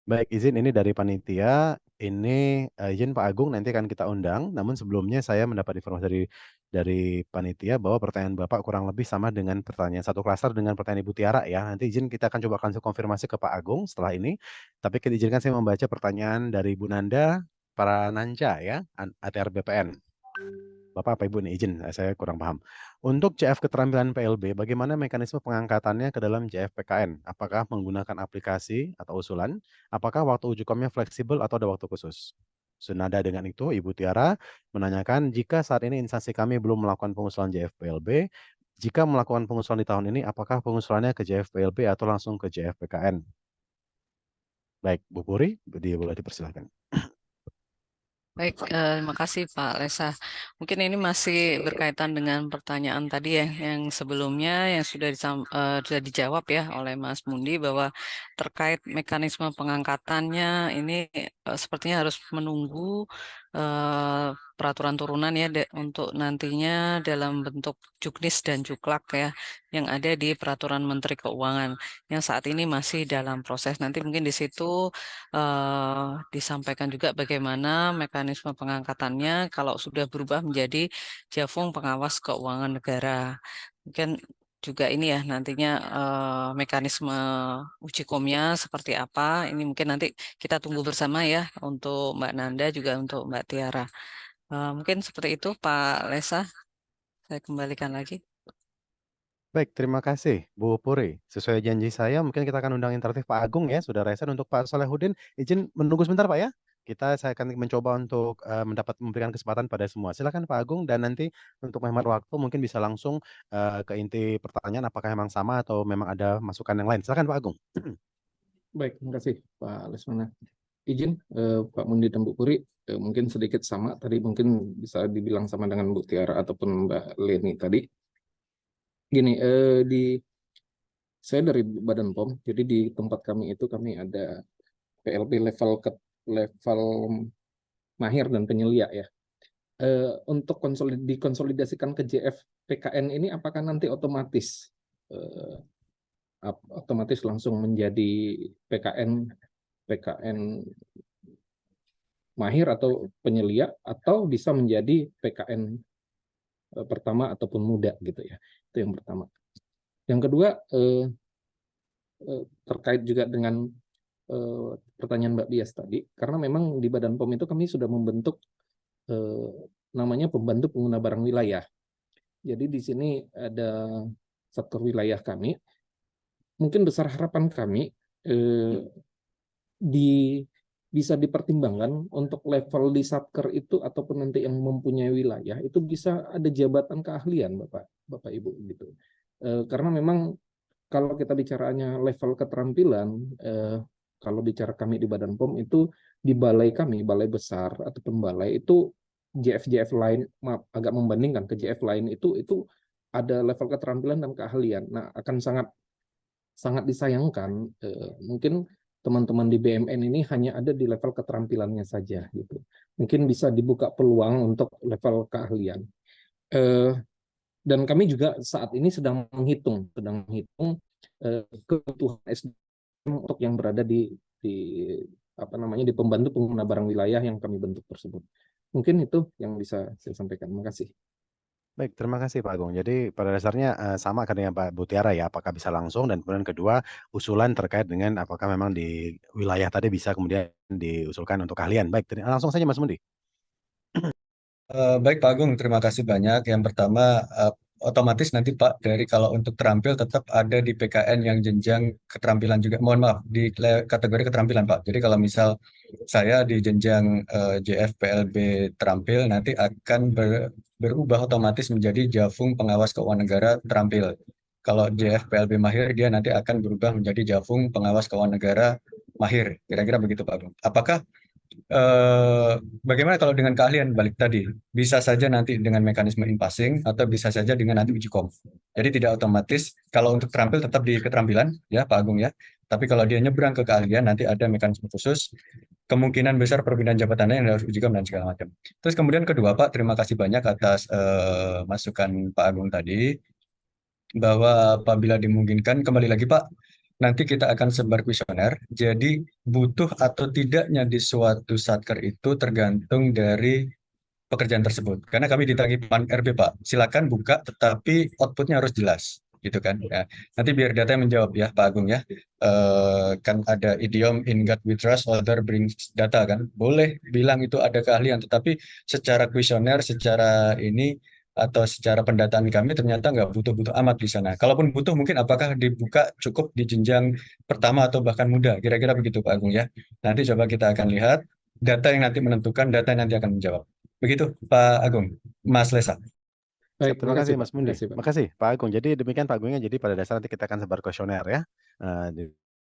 Baik, izin ini dari panitia. Ini izin Pak Agung nanti akan kita undang. Namun sebelumnya saya mendapat informasi dari panitia bahwa pertanyaan Bapak kurang lebih sama dengan pertanyaan satu klaster dengan pertanyaan Ibu Tiara ya. Nanti izin kita akan coba langsung konfirmasi ke Pak Agung setelah ini. Tapi izinkan saya membaca pertanyaan dari Bu Nanda Parananca ya, ATR BPN. Bapak apa Ibu nih izin, saya kurang paham. Untuk JF keterampilan PLB, bagaimana mekanisme pengangkatannya ke dalam JF PKN? Apakah menggunakan aplikasi atau usulan? Apakah waktu uji komnya fleksibel atau ada waktu khusus? Senada dengan itu, Ibu Tiara menanyakan, jika saat ini instansi kami belum melakukan pengusulan JF PLB, jika melakukan pengusulan di tahun ini, apakah pengusulannya ke JF PLB atau langsung ke JF PKN? Baik, Bu Puri, boleh dipersilahkan. Baik, terima kasih Pak Lesa. Mungkin ini masih berkaitan dengan pertanyaan tadi ya, yang sebelumnya yang sudah dijawab ya oleh Mas Mundi bahwa terkait mekanisme pengangkatannya ini sepertinya harus menunggu peraturan turunan ya untuk nantinya dalam bentuk juknis dan juklak ya yang ada di peraturan Menteri Keuangan yang saat ini masih dalam proses. Nanti mungkin di situ disampaikan juga bagaimana mekanisme pengangkatannya kalau sudah berubah menjadi Javung Pengawas Keuangan Negara. Mungkin juga ini ya nantinya mekanisme uji komnya seperti apa. Ini mungkin nanti kita tunggu bersama ya untuk Mbak Nanda juga untuk Mbak Tiara. Mungkin seperti itu Pak Lesa. Saya kembalikan lagi. Baik, terima kasih Bu Puri. Sesuai janji saya, mungkin kita akan undang interaktif Pak Agung ya, sudah resen. Untuk Pak Solehudin, izin menunggu sebentar Pak ya. Saya akan mencoba untuk memberikan kesempatan pada semua. Silakan Pak Agung, dan nanti untuk menghemat waktu mungkin bisa langsung ke inti pertanyaan, apakah memang sama atau memang ada masukan yang lain. Silakan Pak Agung. Baik, terima kasih Pak Lesmana. Izin Pak Mundi dan Bu Puri, mungkin sedikit sama, tadi mungkin bisa dibilang sama dengan Bu Tiara ataupun Mbak Leni tadi. Gini, saya dari Badan POM, jadi di tempat kami itu kami ada PLB level mahir dan penyelia ya. Untuk dikonsolidasikan ke JF PKN ini apakah nanti otomatis langsung menjadi PKN mahir atau penyelia, atau bisa menjadi PKN pertama ataupun muda gitu ya. Itu yang pertama. Yang kedua, terkait juga dengan pertanyaan Mbak Bias tadi, karena memang di Badan POM itu kami sudah membentuk namanya pembantu pengguna barang wilayah. Jadi di sini ada Satker wilayah kami. Mungkin besar harapan kami bisa dipertimbangkan untuk level di Satker itu ataupun nanti yang mempunyai wilayah itu bisa ada jabatan keahlian Bapak Ibu gitu. Karena memang kalau kita bicaranya level keterampilan, kalau bicara kami di Badan POM itu di balai kami, balai besar ataupun balai itu JF lain, maaf, agak membandingkan ke JF lain itu ada level keterampilan dan keahlian. Nah, akan sangat disayangkan mungkin teman-teman di BMN ini hanya ada di level keterampilannya saja gitu. Mungkin bisa dibuka peluang untuk level keahlian. Dan kami juga saat ini sedang menghitung kebutuhan SDM untuk yang berada di pembantu pengguna barang wilayah yang kami bentuk tersebut. Mungkin itu yang bisa saya sampaikan. Terima kasih. Baik, terima kasih Pak Agung. Jadi pada dasarnya sama kan dengan Pak Bu Tiara ya, apakah bisa langsung, dan kemudian kedua usulan terkait dengan apakah memang di wilayah tadi bisa kemudian diusulkan untuk keahlian. Baik, langsung saja Mas Mundi. Baik Pak Agung, terima kasih banyak. Yang pertama, otomatis nanti Pak, dari kalau untuk terampil tetap ada di PKN yang jenjang keterampilan juga. Mohon maaf, di kategori keterampilan Pak. Jadi kalau misal saya di jenjang JF PLB terampil, nanti akan berubah otomatis menjadi Javung Pengawas Keuangan Negara terampil. Kalau JF PLB mahir, dia nanti akan berubah menjadi Javung Pengawas Keuangan Negara mahir. Kira-kira begitu Pak Agung. Apakah bagaimana kalau dengan keahlian balik tadi? Bisa saja nanti dengan mekanisme in-passing atau bisa saja dengan nanti uji kom. Jadi tidak otomatis kalau untuk terampil tetap di keterampilan ya Pak Agung ya. Tapi kalau dia nyebrang ke keahlian nanti ada mekanisme khusus. Kemungkinan besar perpindahan jabatannya yang harus uji kom dan segala macam. Terus kemudian kedua Pak, terima kasih banyak atas masukan Pak Agung tadi bahwa apabila dimungkinkan, kembali lagi Pak, nanti kita akan sebar kuesioner. Jadi butuh atau tidaknya di suatu satker itu tergantung dari pekerjaan tersebut. Karena kami ditagih RB Pak, silakan buka tetapi outputnya harus jelas. gitu kan. Ya, nanti biar data menjawab ya Pak Agung ya. Kan ada idiom in God we trust, other brings data kan. Boleh bilang itu ada keahlian, tetapi secara kuesioner, secara ini atau secara pendataan kami ternyata nggak butuh-butuh amat di sana. Kalaupun butuh mungkin apakah dibuka cukup di jenjang pertama atau bahkan muda. Kira-kira begitu Pak Agung ya. Nanti coba kita akan lihat data yang nanti menentukan, data yang nanti akan menjawab. Begitu Pak Agung, Mas Lesa. Siap, Baik, terima kasih Pak. Mas Mundi. Terima kasih, Pak. Makasih Pak Agung. Jadi demikian Pak Agungnya. Jadi pada dasarnya nanti kita akan sebar kuesioner ya.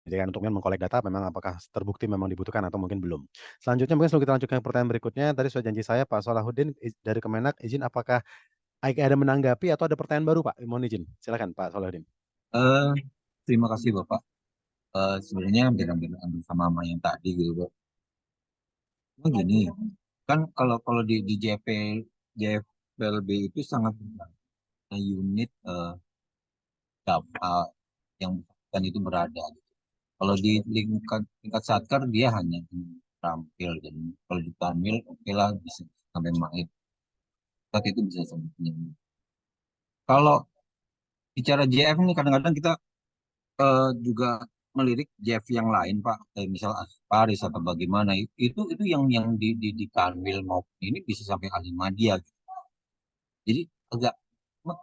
Jadi kan untuk mengkolek data memang apakah terbukti memang dibutuhkan atau mungkin belum. Selanjutnya mungkin sebelum kita lanjutkan ke pertanyaan berikutnya, tadi sudah janji saya Pak Salahuddin dari Kemenak izin apakah ada menanggapi atau ada pertanyaan baru Pak? Mohon izin. Silakan Pak Salahuddin. Terima kasih Bapak. Sebenarnya ambil sama yang tadi gitu Pak. Cuma gini, kan kalau di JFLB itu sangat unit data yang kan itu berada. Gitu. Kalau di tingkat satker dia hanya tampil dan kalau ditampil oke lah bisa sampai mahir. Itu bisa sampai penyembuh. Kalau bicara JF ini kadang-kadang kita juga melirik JF yang lain Pak, kayak misal Paris atau bagaimana itu yang di Kanwil maupun ini bisa sampai Alimadia. Gitu. Jadi agak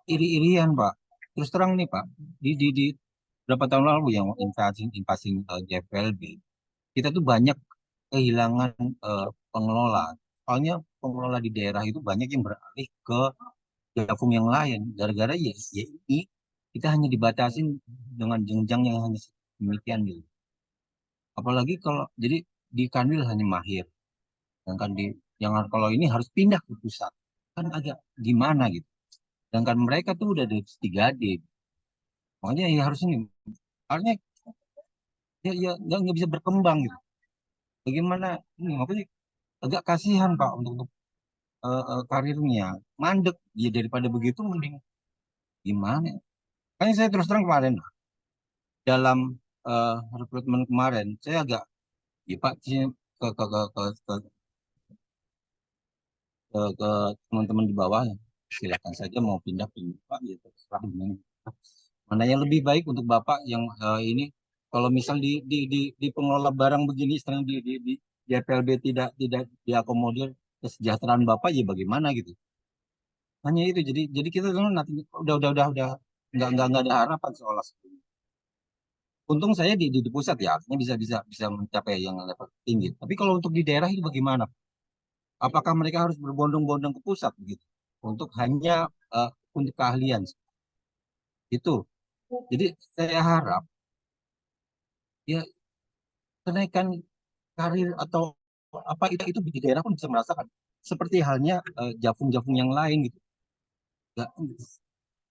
iri-irian Pak. Terus terang nih Pak, di berapa tahun lalu yang invasi JFLB, kita tuh banyak kehilangan pengelola. Soalnya pengelola di daerah itu banyak yang beralih ke Jafung yang lain. Gara-gara ya ini kita hanya dibatasin dengan jenjang yang hanya demikian gitu. Apalagi kalau jadi di Kanwil hanya mahir, sedangkan kalau ini harus pindah ke pusat, kan agak gimana gitu. Sedangkan mereka tuh udah dari 3D, makanya ya harus ini, artinya ya nggak bisa berkembang gitu. Bagaimana ini makanya agak kasihan Pak untuk karirnya mandek ya, daripada begitu mending gimana. Makanya saya terus terang kemarin dalam rekrutmen kemarin saya agak ya Pak ke ke ke ke ke, ke teman-teman di bawah silakan saja mau pindah Pak ya terserah mana yang lebih baik untuk Bapak yang ini kalau misal di pengelola barang begini sekarang di JPLB tidak diakomodir kesejahteraan Bapak ya bagaimana gitu. Hanya itu jadi kita nanti udah nggak ada harapan seolah sebelumnya. Untung saya di pusat ya, artinya bisa mencapai yang level tinggi. Tapi kalau untuk di daerah itu bagaimana? Apakah mereka harus berbondong-bondong ke pusat begitu untuk hanya untuk keahlian itu? Jadi saya harap ya kenaikan karir atau apa itu di daerah pun bisa merasakan seperti halnya jafung-jafung yang lain gitu. Nggak,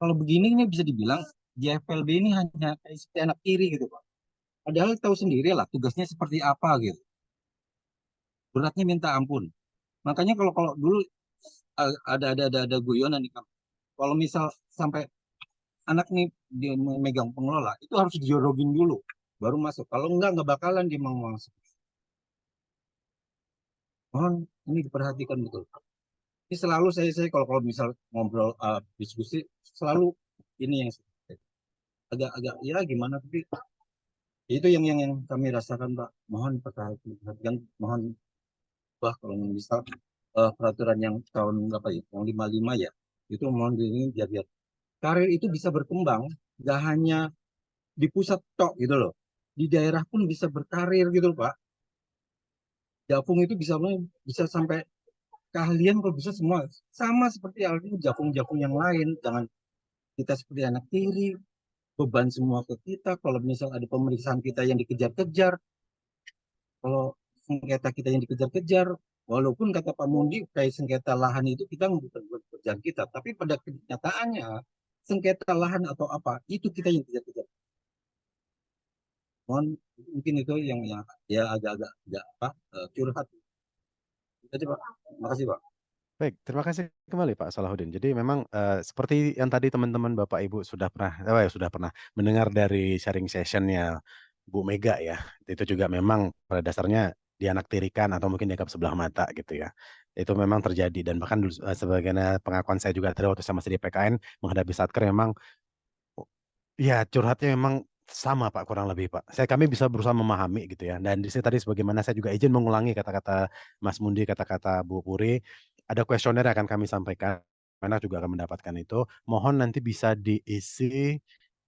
kalau begini ini bisa dibilang JFLB ini hanya kayak seperti anak tiri gitu Pak. Padahal tahu sendiri lah tugasnya seperti apa gitu. Beratnya minta ampun. Makanya kalau dulu ada guyonan nih Kak. Kalau misal sampai anak nih dia memegang pengelola, itu harus dijorogin dulu baru masuk. Kalau nggak bakalan dia mau masuk. Mohon ini diperhatikan betul. Ini selalu saya kalau misal ngobrol diskusi selalu ini yang agak ya gimana tapi itu yang kami rasakan Pak. Mohon perhatikan, mohon kalau misal peraturan yang tahun berapa ya, yang 55 ya, itu mohon ini biar karir itu bisa berkembang, nggak hanya di pusat tok gitu loh, di daerah pun bisa berkarir gitu loh, Pak. Jafung itu bisa sampai keahlian kalau bisa semua sama seperti halnya jafung-jafung yang lain. Jangan kita seperti anak tiri, beban semua ke kita. Kalau misal ada pemeriksaan kita yang dikejar-kejar, kalau sengketa kita yang dikejar-kejar, walaupun kata Pak Mundi kayak sengketa lahan itu kita bukan pekerjaan kita, tapi pada kenyataannya sengketa lahan atau apa itu kita yang kejar-kejar. Mohon mungkin itu yang ya agak-agak apa curhat. Jadi Pak, makasih Pak. Baik, terima kasih kembali Pak Salahuddin. Jadi memang seperti yang tadi teman-teman Bapak Ibu sudah pernah mendengar dari sharing sessionnya Bu Mega ya. Itu juga memang pada dasarnya dianaktirikan atau mungkin dianggap sebelah mata gitu ya. Itu memang terjadi dan bahkan sebagian pengakuan saya juga tadi waktu saya masih di PKN menghadapi satker memang Ya, curhatnya memang sama Pak, kurang lebih Pak. Kami bisa berusaha memahami gitu ya. Dan di sini tadi sebagaimana saya juga izin mengulangi kata-kata Mas Mundi, kata-kata Bu Puri, ada kuesioner yang akan kami sampaikan. Mana juga akan mendapatkan itu. Mohon nanti bisa diisi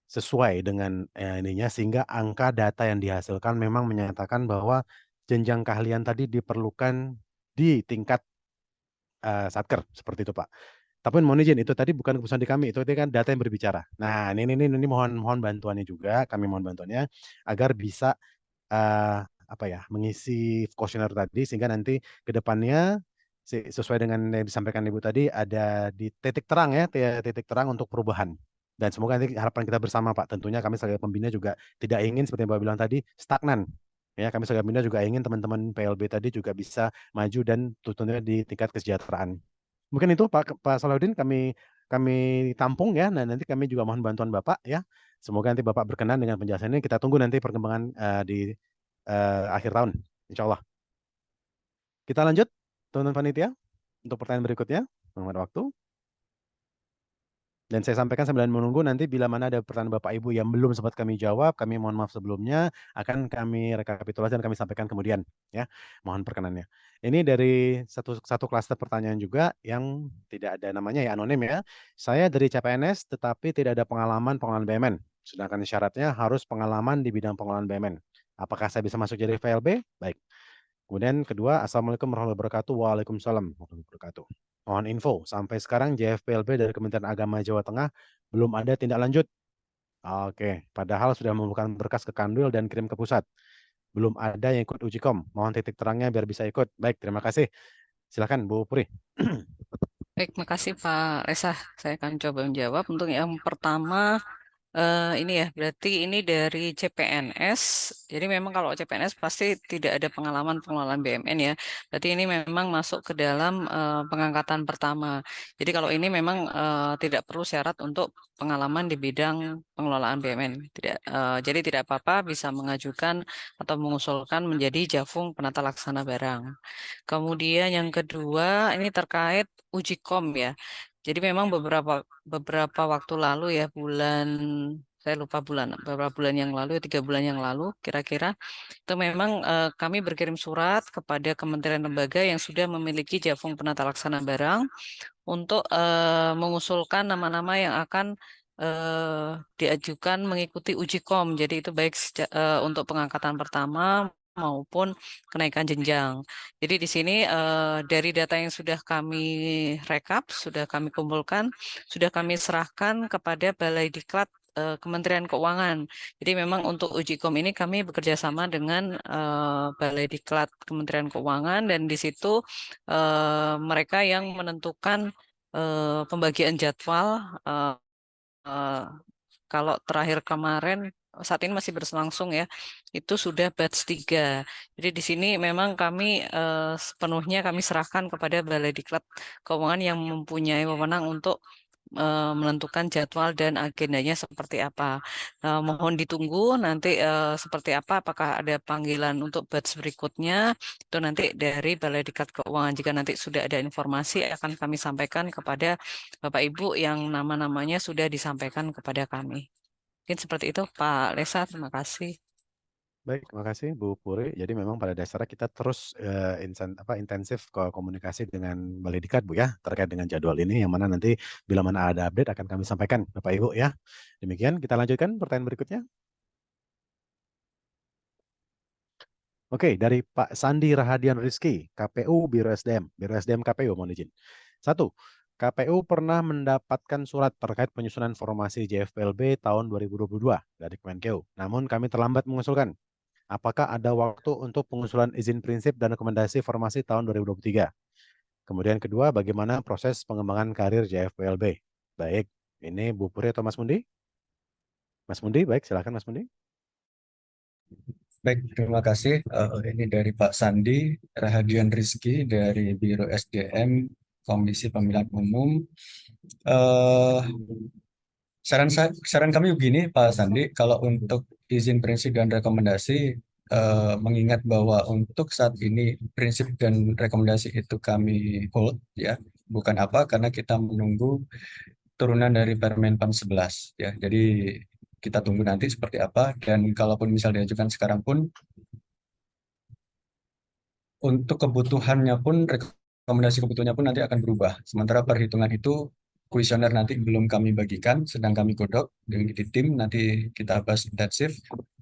sesuai dengan ininya sehingga angka data yang dihasilkan memang menyatakan bahwa jenjang keahlian tadi diperlukan di tingkat satker seperti itu Pak. Tapi mohon izin itu tadi bukan keputusan di kami, itu kan data yang berbicara. Nah, ini mohon bantuannya juga, kami mohon bantuannya agar bisa apa ya, mengisi kuesioner tadi sehingga nanti ke depannya sesuai dengan yang disampaikan Ibu tadi ada di titik terang ya, titik terang untuk perubahan. Dan semoga nanti harapan kita bersama Pak, tentunya kami sebagai pembina juga tidak ingin seperti yang Bapak bilang tadi stagnan. Ya, kami sebagai pembina juga ingin teman-teman PLB tadi juga bisa maju dan tentunya di tingkat kesejahteraan. Mungkin itu Pak Salahuddin kami kami tampung ya. Nah, nanti kami juga mohon bantuan Bapak ya. Semoga nanti Bapak berkenan dengan penjelasan ini. Kita tunggu nanti perkembangan di akhir tahun, insya Allah. Kita lanjut, teman-teman panitia, untuk pertanyaan berikutnya. Mengenai waktu. Dan saya sampaikan sambil menunggu nanti bila mana ada pertanyaan Bapak Ibu yang belum sempat kami jawab, kami mohon maaf sebelumnya, akan kami rekapitulasi dan kami sampaikan kemudian. Ya, mohon perkenannya. Ini dari satu klaster pertanyaan juga yang tidak ada namanya ya, anonim ya. Saya dari CPNS tetapi tidak ada pengalaman BUMN. Sedangkan syaratnya harus pengalaman di bidang pengelolaan BUMN. Apakah saya bisa masuk jadi VLB? Baik. Kemudian kedua, Assalamualaikum warahmatullahi wabarakatuh. Waalaikumsalam warahmatullahi wabarakatuh. Mohon info, sampai sekarang JFPLB dari Kementerian Agama Jawa Tengah belum ada tindak lanjut. Oke, padahal sudah membuka berkas ke Kanwil dan kirim ke pusat. Belum ada yang ikut uji kom. Mohon titik terangnya biar bisa ikut. Baik, terima kasih. Silakan Bu Puri. Baik, makasih Pak Resa. Saya akan coba menjawab. Untuk yang pertama, ini ya, berarti ini dari CPNS. Jadi memang kalau CPNS pasti tidak ada pengalaman pengelolaan BUMN ya. Berarti ini memang masuk ke dalam pengangkatan pertama. Jadi kalau ini memang tidak perlu syarat untuk pengalaman di bidang pengelolaan BUMN. Tidak, jadi tidak apa-apa bisa mengajukan atau mengusulkan menjadi Javung Penata Laksana Barang. Kemudian yang kedua ini terkait uji kom ya. Jadi memang beberapa waktu lalu ya saya lupa beberapa bulan yang lalu 3 bulan yang lalu kira-kira itu memang kami berkirim surat kepada kementerian lembaga yang sudah memiliki Javung Penata Laksana Barang untuk mengusulkan nama-nama yang akan diajukan mengikuti uji kom. Jadi itu baik untuk pengangkatan pertama maupun kenaikan jenjang. Jadi di sini dari data yang sudah kami rekap, sudah kami kumpulkan, sudah kami serahkan kepada Balai Diklat Kementerian Keuangan. Jadi memang untuk uji kom ini kami bekerja sama dengan Balai Diklat Kementerian Keuangan dan di situ mereka yang menentukan pembagian jadwal. eh, Kalau terakhir kemarin saat ini masih berlangsung ya, itu sudah batch 3. Jadi di sini memang kami sepenuhnya kami serahkan kepada Balai Diklat Keuangan yang mempunyai wewenang untuk menentukan jadwal dan agendanya seperti apa. Mohon ditunggu nanti seperti apa, apakah ada panggilan untuk batch berikutnya, itu nanti dari Balai Diklat Keuangan. Jika nanti sudah ada informasi akan kami sampaikan kepada Bapak Ibu yang nama-namanya sudah disampaikan kepada kami. Mungkin seperti itu Pak Lesa, terima kasih. Baik, terima kasih Bu Puri. Jadi memang pada dasarnya kita terus intensif komunikasi dengan Balai Diklat Bu ya terkait dengan jadwal ini yang mana nanti bila mana ada update akan kami sampaikan Bapak Ibu ya. Demikian kita lanjutkan pertanyaan berikutnya. Oke, dari Pak Sandi Rahadian Rizky, KPU Biro SDM. Biro SDM KPU, mohon izin. 1. KPU pernah mendapatkan surat terkait penyusunan formasi JFPLB tahun 2022 dari Kemenkeu. Namun kami terlambat mengusulkan. Apakah ada waktu untuk pengusulan izin prinsip dan rekomendasi formasi tahun 2023? Kemudian kedua, bagaimana proses pengembangan karir JFPLB? Baik, ini Bu Puri atau Mas Mundi? Mas Mundi, baik, silakan Mas Mundi. Baik, terima kasih. Ini dari Pak Sandi Rahadian Rizky dari Biro SDM Komisi Pemilihan Umum. Saran kami begini, Pak Sandi, kalau untuk izin prinsip dan rekomendasi, mengingat bahwa untuk saat ini prinsip dan rekomendasi itu kami hold, ya, bukan apa karena kita menunggu turunan dari Permen PAN 11, ya. Jadi kita tunggu nanti seperti apa. Dan kalaupun misal diajukan sekarang pun, untuk kebutuhannya pun, rekomendasi kebutuhannya pun nanti akan berubah. Sementara perhitungan itu, kuesioner nanti belum kami bagikan, sedang kami godok di tim, nanti kita bahas intensif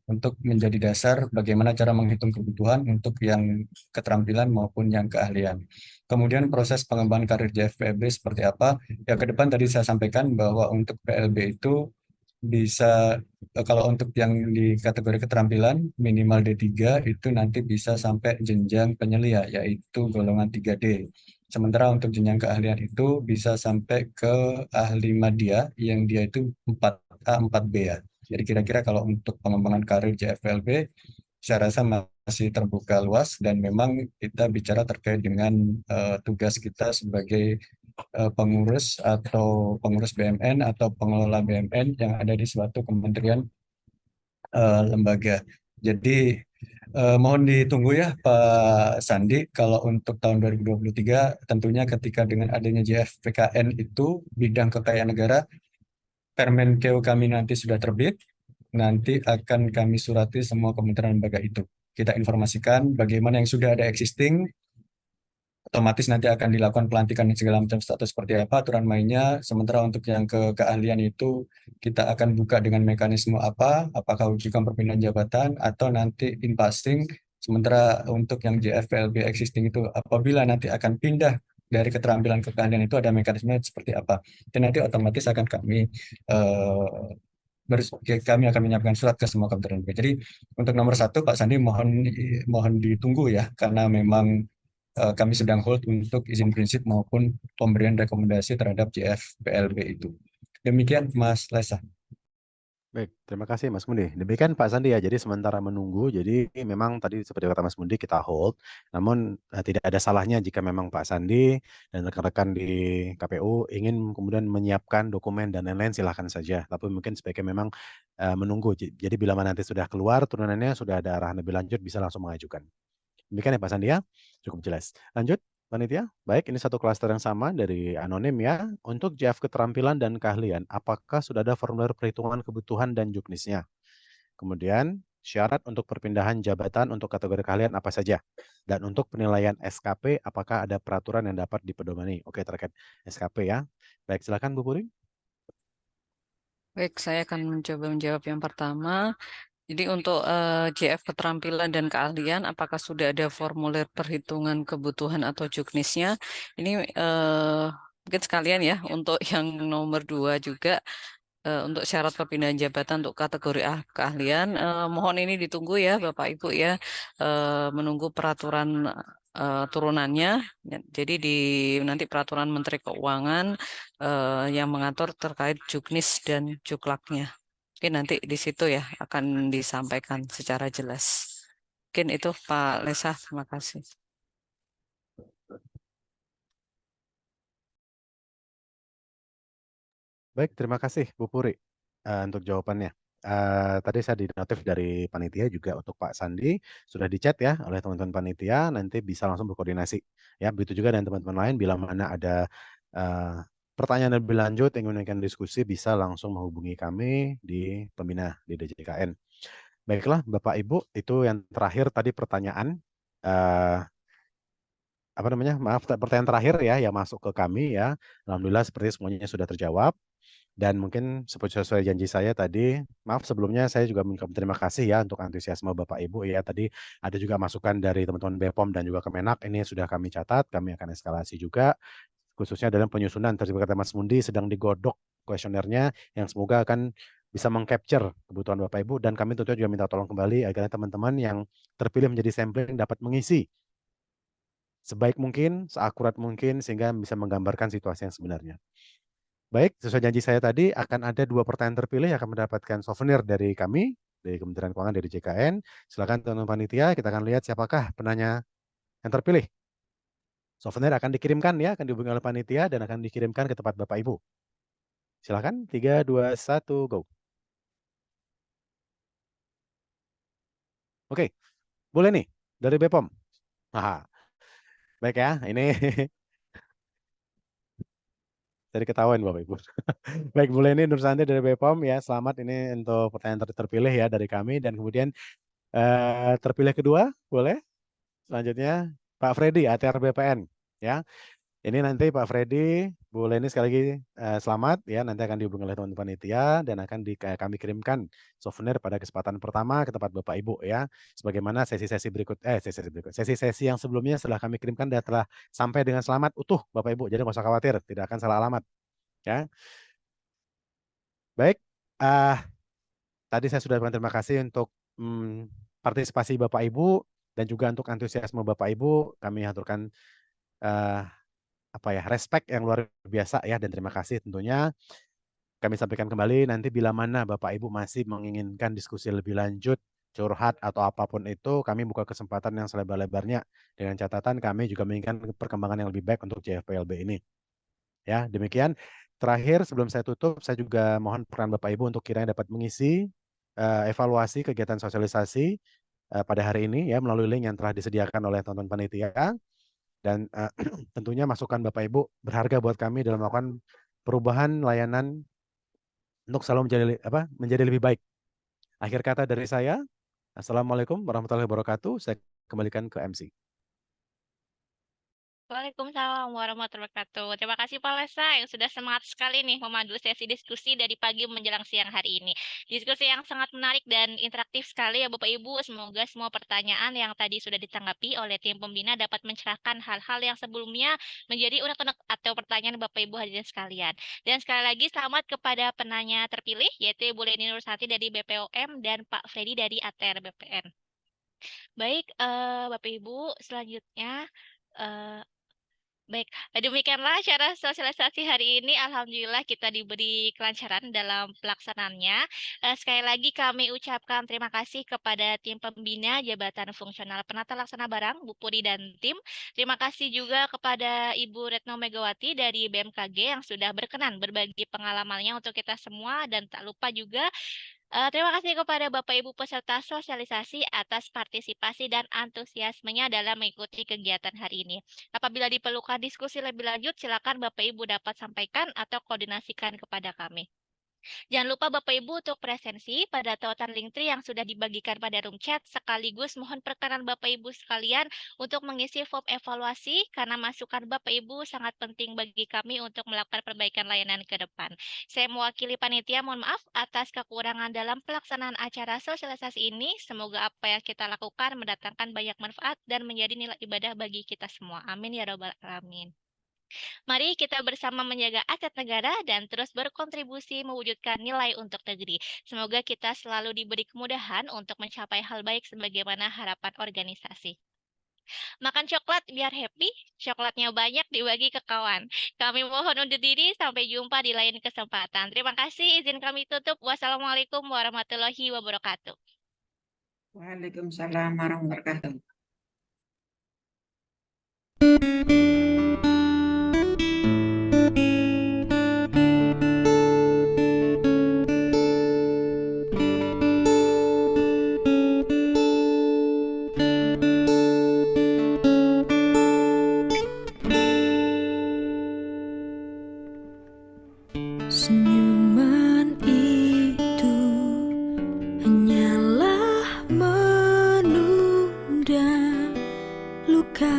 untuk menjadi dasar bagaimana cara menghitung kebutuhan untuk yang keterampilan maupun yang keahlian. Kemudian proses pengembangan karir JFPLB seperti apa? Ya ke depan tadi saya sampaikan bahwa untuk PLB itu bisa, kalau untuk yang di kategori keterampilan minimal D3 itu nanti bisa sampai jenjang penyelia yaitu golongan 3D. Sementara untuk jenjang keahlian itu bisa sampai ke ahli madya yang dia itu 4A 4B ya. Jadi kira-kira kalau untuk pengembangan karir JFLB saya rasa masih terbuka luas dan memang kita bicara terkait dengan tugas kita sebagai pengurus atau pengurus BMN atau pengelola BMN yang ada di suatu kementerian lembaga. Jadi mohon ditunggu ya Pak Sandi, kalau untuk tahun 2023 tentunya ketika dengan adanya JFPKN itu bidang kekayaan negara, Permenkeu kami nanti sudah terbit, nanti akan kami surati semua kementerian lembaga itu. Kita informasikan bagaimana yang sudah ada existing, otomatis nanti akan dilakukan pelantikan dan segala macam status seperti apa aturan mainnya. Sementara untuk yang keahlian itu kita akan buka dengan mekanisme apa, apakah ujikan perpindahan jabatan atau nanti in passing. Sementara untuk yang JFPLB existing itu apabila nanti akan pindah dari keterampilan ke keahlian itu ada mekanisme seperti apa. Dan nanti otomatis akan eh, kami akan menyiapkan surat ke semua kementerian. Jadi untuk nomor satu Pak Sandi mohon mohon ditunggu ya karena memang kami sedang hold untuk izin prinsip maupun pemberian rekomendasi terhadap JFPLB itu. Demikian Mas Lesa. Baik, terima kasih Mas Mundi. Demikian Pak Sandi ya, jadi sementara menunggu, jadi memang tadi seperti kata Mas Mundi kita hold, namun tidak ada salahnya jika memang Pak Sandi dan rekan-rekan di KPU ingin kemudian menyiapkan dokumen dan lain-lain silahkan saja. Tapi mungkin sebaiknya memang menunggu, jadi bila mana nanti sudah keluar turunannya, sudah ada arahan lebih lanjut, bisa langsung mengajukan. Demikian ya Pak Sandi ya, cukup jelas. Lanjut. Panitia, baik ini satu klaster yang sama dari anonim ya. Untuk JF keterampilan dan keahlian, apakah sudah ada formulir perhitungan kebutuhan dan juknisnya? Kemudian syarat untuk perpindahan jabatan untuk kategori keahlian apa saja? Dan untuk penilaian SKP, apakah ada peraturan yang dapat dipedomani? Oke, terkait SKP ya. Baik, silakan Bu Puri. Baik, saya akan mencoba menjawab yang pertama. Jadi untuk JF keterampilan dan keahlian, apakah sudah ada formulir perhitungan kebutuhan atau juknisnya? Ini mungkin sekalian ya untuk yang nomor 2 juga untuk syarat perpindahan jabatan untuk kategori keahlian. Mohon ini ditunggu ya Bapak Ibu ya, menunggu peraturan turunannya. Jadi di nanti peraturan Menteri Keuangan yang mengatur terkait juknis dan juklaknya. Mungkin nanti di situ ya akan disampaikan secara jelas. Mungkin itu Pak Lesa, terima kasih. Baik, terima kasih Bu Puri untuk jawabannya. Tadi saya dinotif dari panitia juga untuk Pak Sandi sudah dicat ya oleh teman-teman panitia, nanti bisa langsung berkoordinasi ya. Begitu juga dengan teman-teman lain bila mana ada pertanyaan lebih lanjut ingin menanyakan diskusi bisa langsung menghubungi kami di pembina di DJKN. Baiklah Bapak Ibu, itu yang terakhir tadi pertanyaan apa namanya? Maaf, pertanyaan terakhir ya yang masuk ke kami ya. Alhamdulillah seperti semuanya sudah terjawab. Dan mungkin sesuai janji saya tadi, maaf sebelumnya saya juga mengucapkan terima kasih ya untuk antusiasme Bapak Ibu ya. Tadi ada juga masukan dari teman-teman BPOM dan juga Kemenak, ini sudah kami catat, kami akan eskalasi juga. Khususnya dalam penyusunan, tadi kata Mas Mundi sedang digodok kuesionernya yang semoga akan bisa mengcapture kebutuhan Bapak Ibu. Dan kami tentunya juga minta tolong kembali agar teman-teman yang terpilih menjadi sampling dapat mengisi sebaik mungkin, seakurat mungkin, sehingga bisa menggambarkan situasi yang sebenarnya. Baik, sesuai janji saya tadi akan ada 2 pertanyaan terpilih yang akan mendapatkan souvenir dari kami, dari Kementerian Keuangan, dari JKN. Silakan teman-teman panitia, kita akan lihat siapakah penanya yang terpilih. Souvenir akan dikirimkan ya, akan dihubungi oleh panitia dan akan dikirimkan ke tempat Bapak Ibu. Silakan, 3, 2, 1, go. Oke, boleh nih, dari BPOM. Baik ya, ini Jadi ketahuan Bapak Ibu. Baik, Bu Leni Nursanti dari BPOM ya. Selamat ini untuk pertanyaan terpilih ya dari kami. Dan kemudian terpilih kedua, boleh? Selanjutnya Pak Freddy ATR BPN ya. Ini nanti Pak Freddy, Bu Leni sekali lagi selamat ya. Nanti akan dihubungi oleh teman-teman panitia dan akan kami kirimkan souvenir pada kesempatan pertama ke tempat Bapak Ibu ya. Sebagaimana sesi-sesi yang sebelumnya setelah kami kirimkan dan telah sampai dengan selamat utuh Bapak Ibu. Jadi nggak usah khawatir, tidak akan salah alamat ya. Baik, tadi saya sudah terima kasih untuk partisipasi Bapak Ibu dan juga untuk antusiasme Bapak Ibu. Kami aturkan respect yang luar biasa ya, dan terima kasih tentunya. Kami sampaikan kembali nanti bila mana Bapak Ibu masih menginginkan diskusi lebih lanjut, curhat atau apapun itu, kami buka kesempatan yang selebar-lebarnya dengan catatan kami juga menginginkan perkembangan yang lebih baik untuk JFPLB ini. Ya, demikian. Terakhir sebelum saya tutup, saya juga mohon peran Bapak Ibu untuk kiranya dapat mengisi evaluasi kegiatan sosialisasi pada hari ini ya melalui link yang telah disediakan oleh teman-teman panitia. Dan tentunya masukan Bapak Ibu berharga buat kami dalam melakukan perubahan layanan untuk selalu menjadi lebih baik. Akhir kata dari saya, Assalamualaikum warahmatullahi wabarakatuh. Saya kembalikan ke MC. Waalaikumsalam warahmatullahi wabarakatuh. Terima kasih Pak Lesa yang sudah semangat sekali nih memandu sesi diskusi dari pagi menjelang siang hari ini. Diskusi yang sangat menarik dan interaktif sekali ya Bapak Ibu. Semoga semua pertanyaan yang tadi sudah ditanggapi oleh tim pembina dapat mencerahkan hal-hal yang sebelumnya menjadi unek-unek atau pertanyaan Bapak Ibu hadirin sekalian. Dan sekali lagi selamat kepada penanya terpilih yaitu Bu Leni Nursanti dari BPOM dan Pak Freddy dari ATR BPN. Baik, Bapak Ibu, selanjutnya baik, demikianlah acara sosialisasi hari ini. Alhamdulillah kita diberi kelancaran dalam pelaksanaannya. Sekali lagi kami ucapkan terima kasih kepada tim pembina Jabatan Fungsional Penata Laksana Barang, Bu Puri dan tim. Terima kasih juga kepada Ibu Retno Megawati dari BMKG yang sudah berkenan berbagi pengalamannya untuk kita semua. Dan tak lupa juga terima kasih kepada Bapak Ibu peserta sosialisasi atas partisipasi dan antusiasmenya dalam mengikuti kegiatan hari ini. Apabila diperlukan diskusi lebih lanjut, silakan Bapak Ibu dapat sampaikan atau koordinasikan kepada kami. Jangan lupa Bapak Ibu untuk presensi pada tautan Linktree yang sudah dibagikan pada room chat, sekaligus mohon perkenan Bapak Ibu sekalian untuk mengisi form evaluasi karena masukan Bapak Ibu sangat penting bagi kami untuk melakukan perbaikan layanan ke depan. Saya mewakili panitia, mohon maaf atas kekurangan dalam pelaksanaan acara sosialisasi ini. Semoga apa yang kita lakukan mendatangkan banyak manfaat dan menjadi nilai ibadah bagi kita semua. Amin ya rabbal alamin. Mari kita bersama menjaga aset negara dan terus berkontribusi mewujudkan nilai untuk negeri. Semoga kita selalu diberi kemudahan untuk mencapai hal baik sebagaimana harapan organisasi. Makan coklat biar happy, coklatnya banyak dibagi ke kawan. Kami mohon undur diri, sampai jumpa di lain kesempatan. Terima kasih, izin kami tutup. Wassalamualaikum warahmatullahi wabarakatuh. Waalaikumsalam warahmatullahi wabarakatuh. Senyuman itu hanyalah menunda luka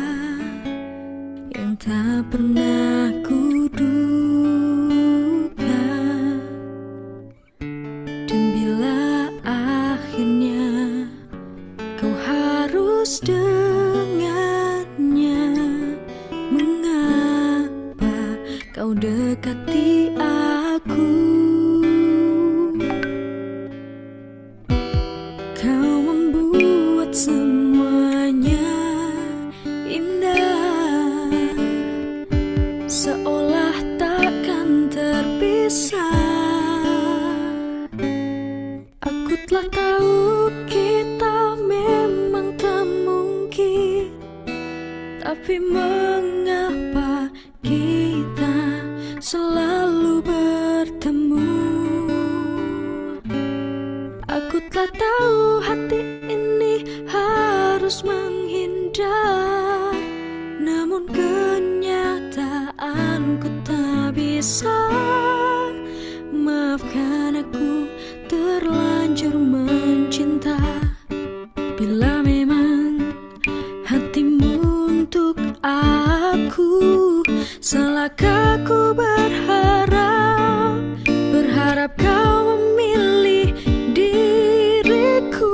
yang tak pernah kuduga. Dan bila akhirnya kau harus dengannya, mengapa kau dekati aku? Kau membuat semuanya indah, seolah takkan terpisah. Aku telah tahu kita memang tak mungkin, tapi mengapa kita selalu Bila memang hatimu untuk aku, salahkah ku berharap kau memilih diriku.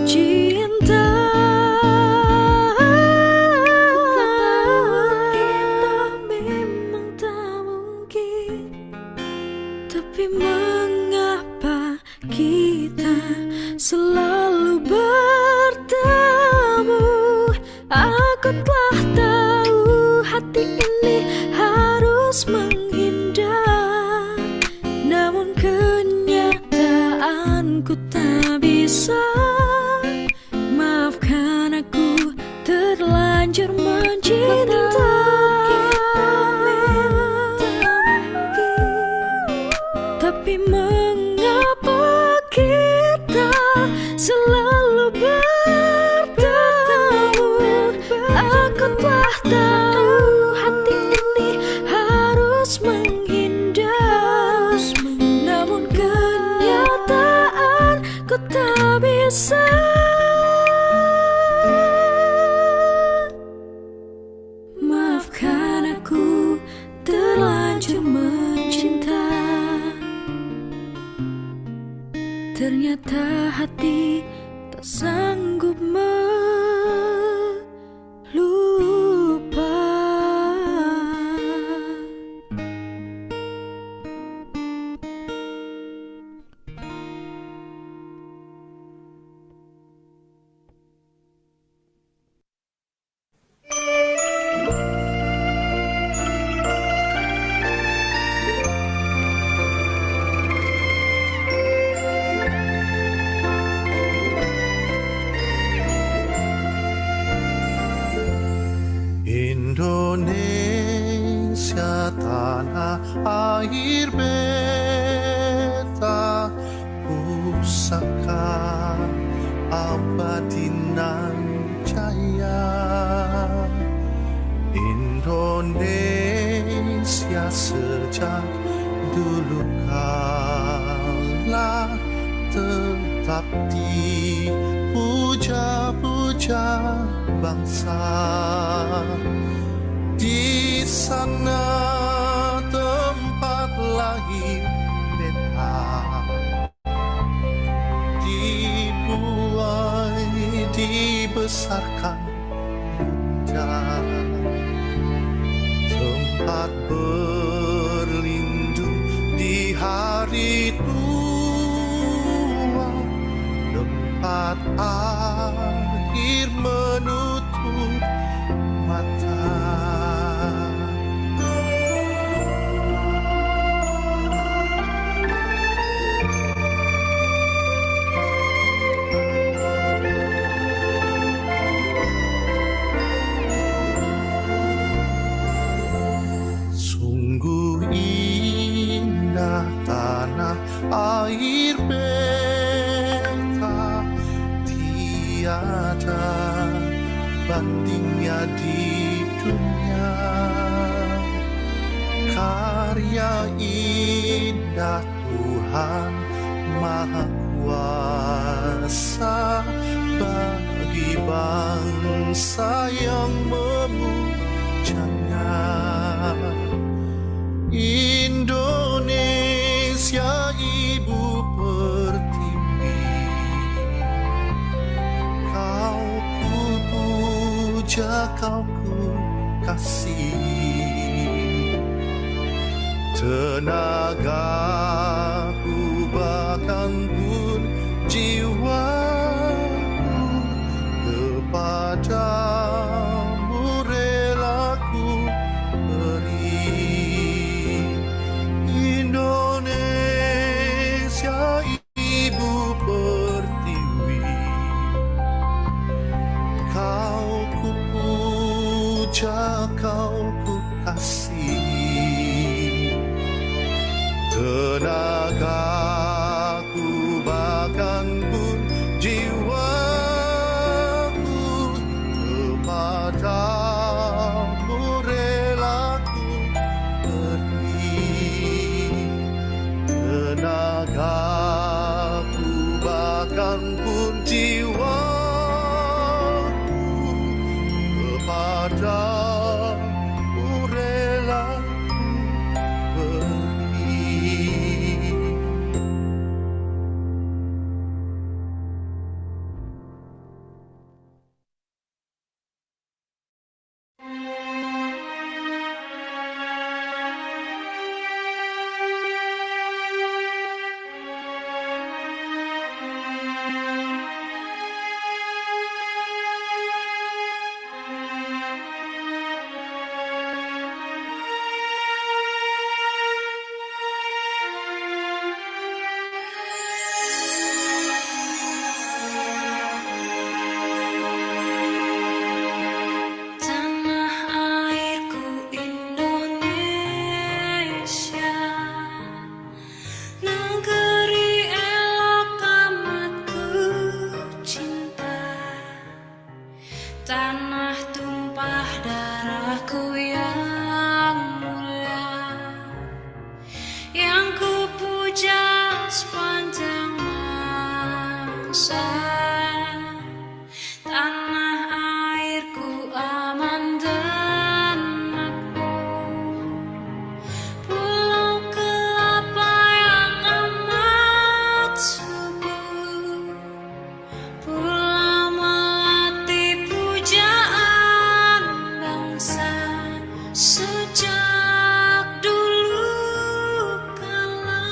Cinta kita memang tak mungkin, tapi mengapa kita selalu bertemu? Aku telah tahu hati ini harus menghindar, namun kenyataanku tak bisa. Maafkan aku terlanjur mencinta. Tapi mengapa kita selalu bertemu? Aku telah tahu hati ini harus menghindar, namun kenyataan ku tak bisa. Maafkan aku terlanjur mencinta. Ternyata hati tak sanggup melupa. Indonesia tanah air beta, pusaka abadi nan jaya. Indonesia sejak dulu kala tetap dipuja-puja bangsa. Di sana tempat lahir beta, dibuai dibesarkan bunda, tempat berlindung di hari tua, tempat akhir menutup mata. Sungguh indah tanah air beta, tiada bandingnya di dunia. Karya indah Tuhan Maha Kuasa bagi bangsa yang memujanya. Indonesia ibu pertiwi, kau ku puja, kau ku kasih. Tenagaku bahkan pun jiwaku kepadamu relaku beri. Indonesia ibu pertiwi, kau ku puja, kau ku kasih. Tenagaku bahkan pun jiwaku kepadamu relaku beri. Tenagaku badan pun jiwaku kepadamu rela beri. Tanah airku Indonesia, negeri elok amat ku cinta. Tanah tumpah darahku yang mulia, yang ku puja sepanjang masa. Tanah airku aman dan makmur, pulau kelapa yang amat subur, pulau melati pujaan bangsa sejak dulu kala.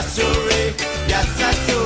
Biasa sore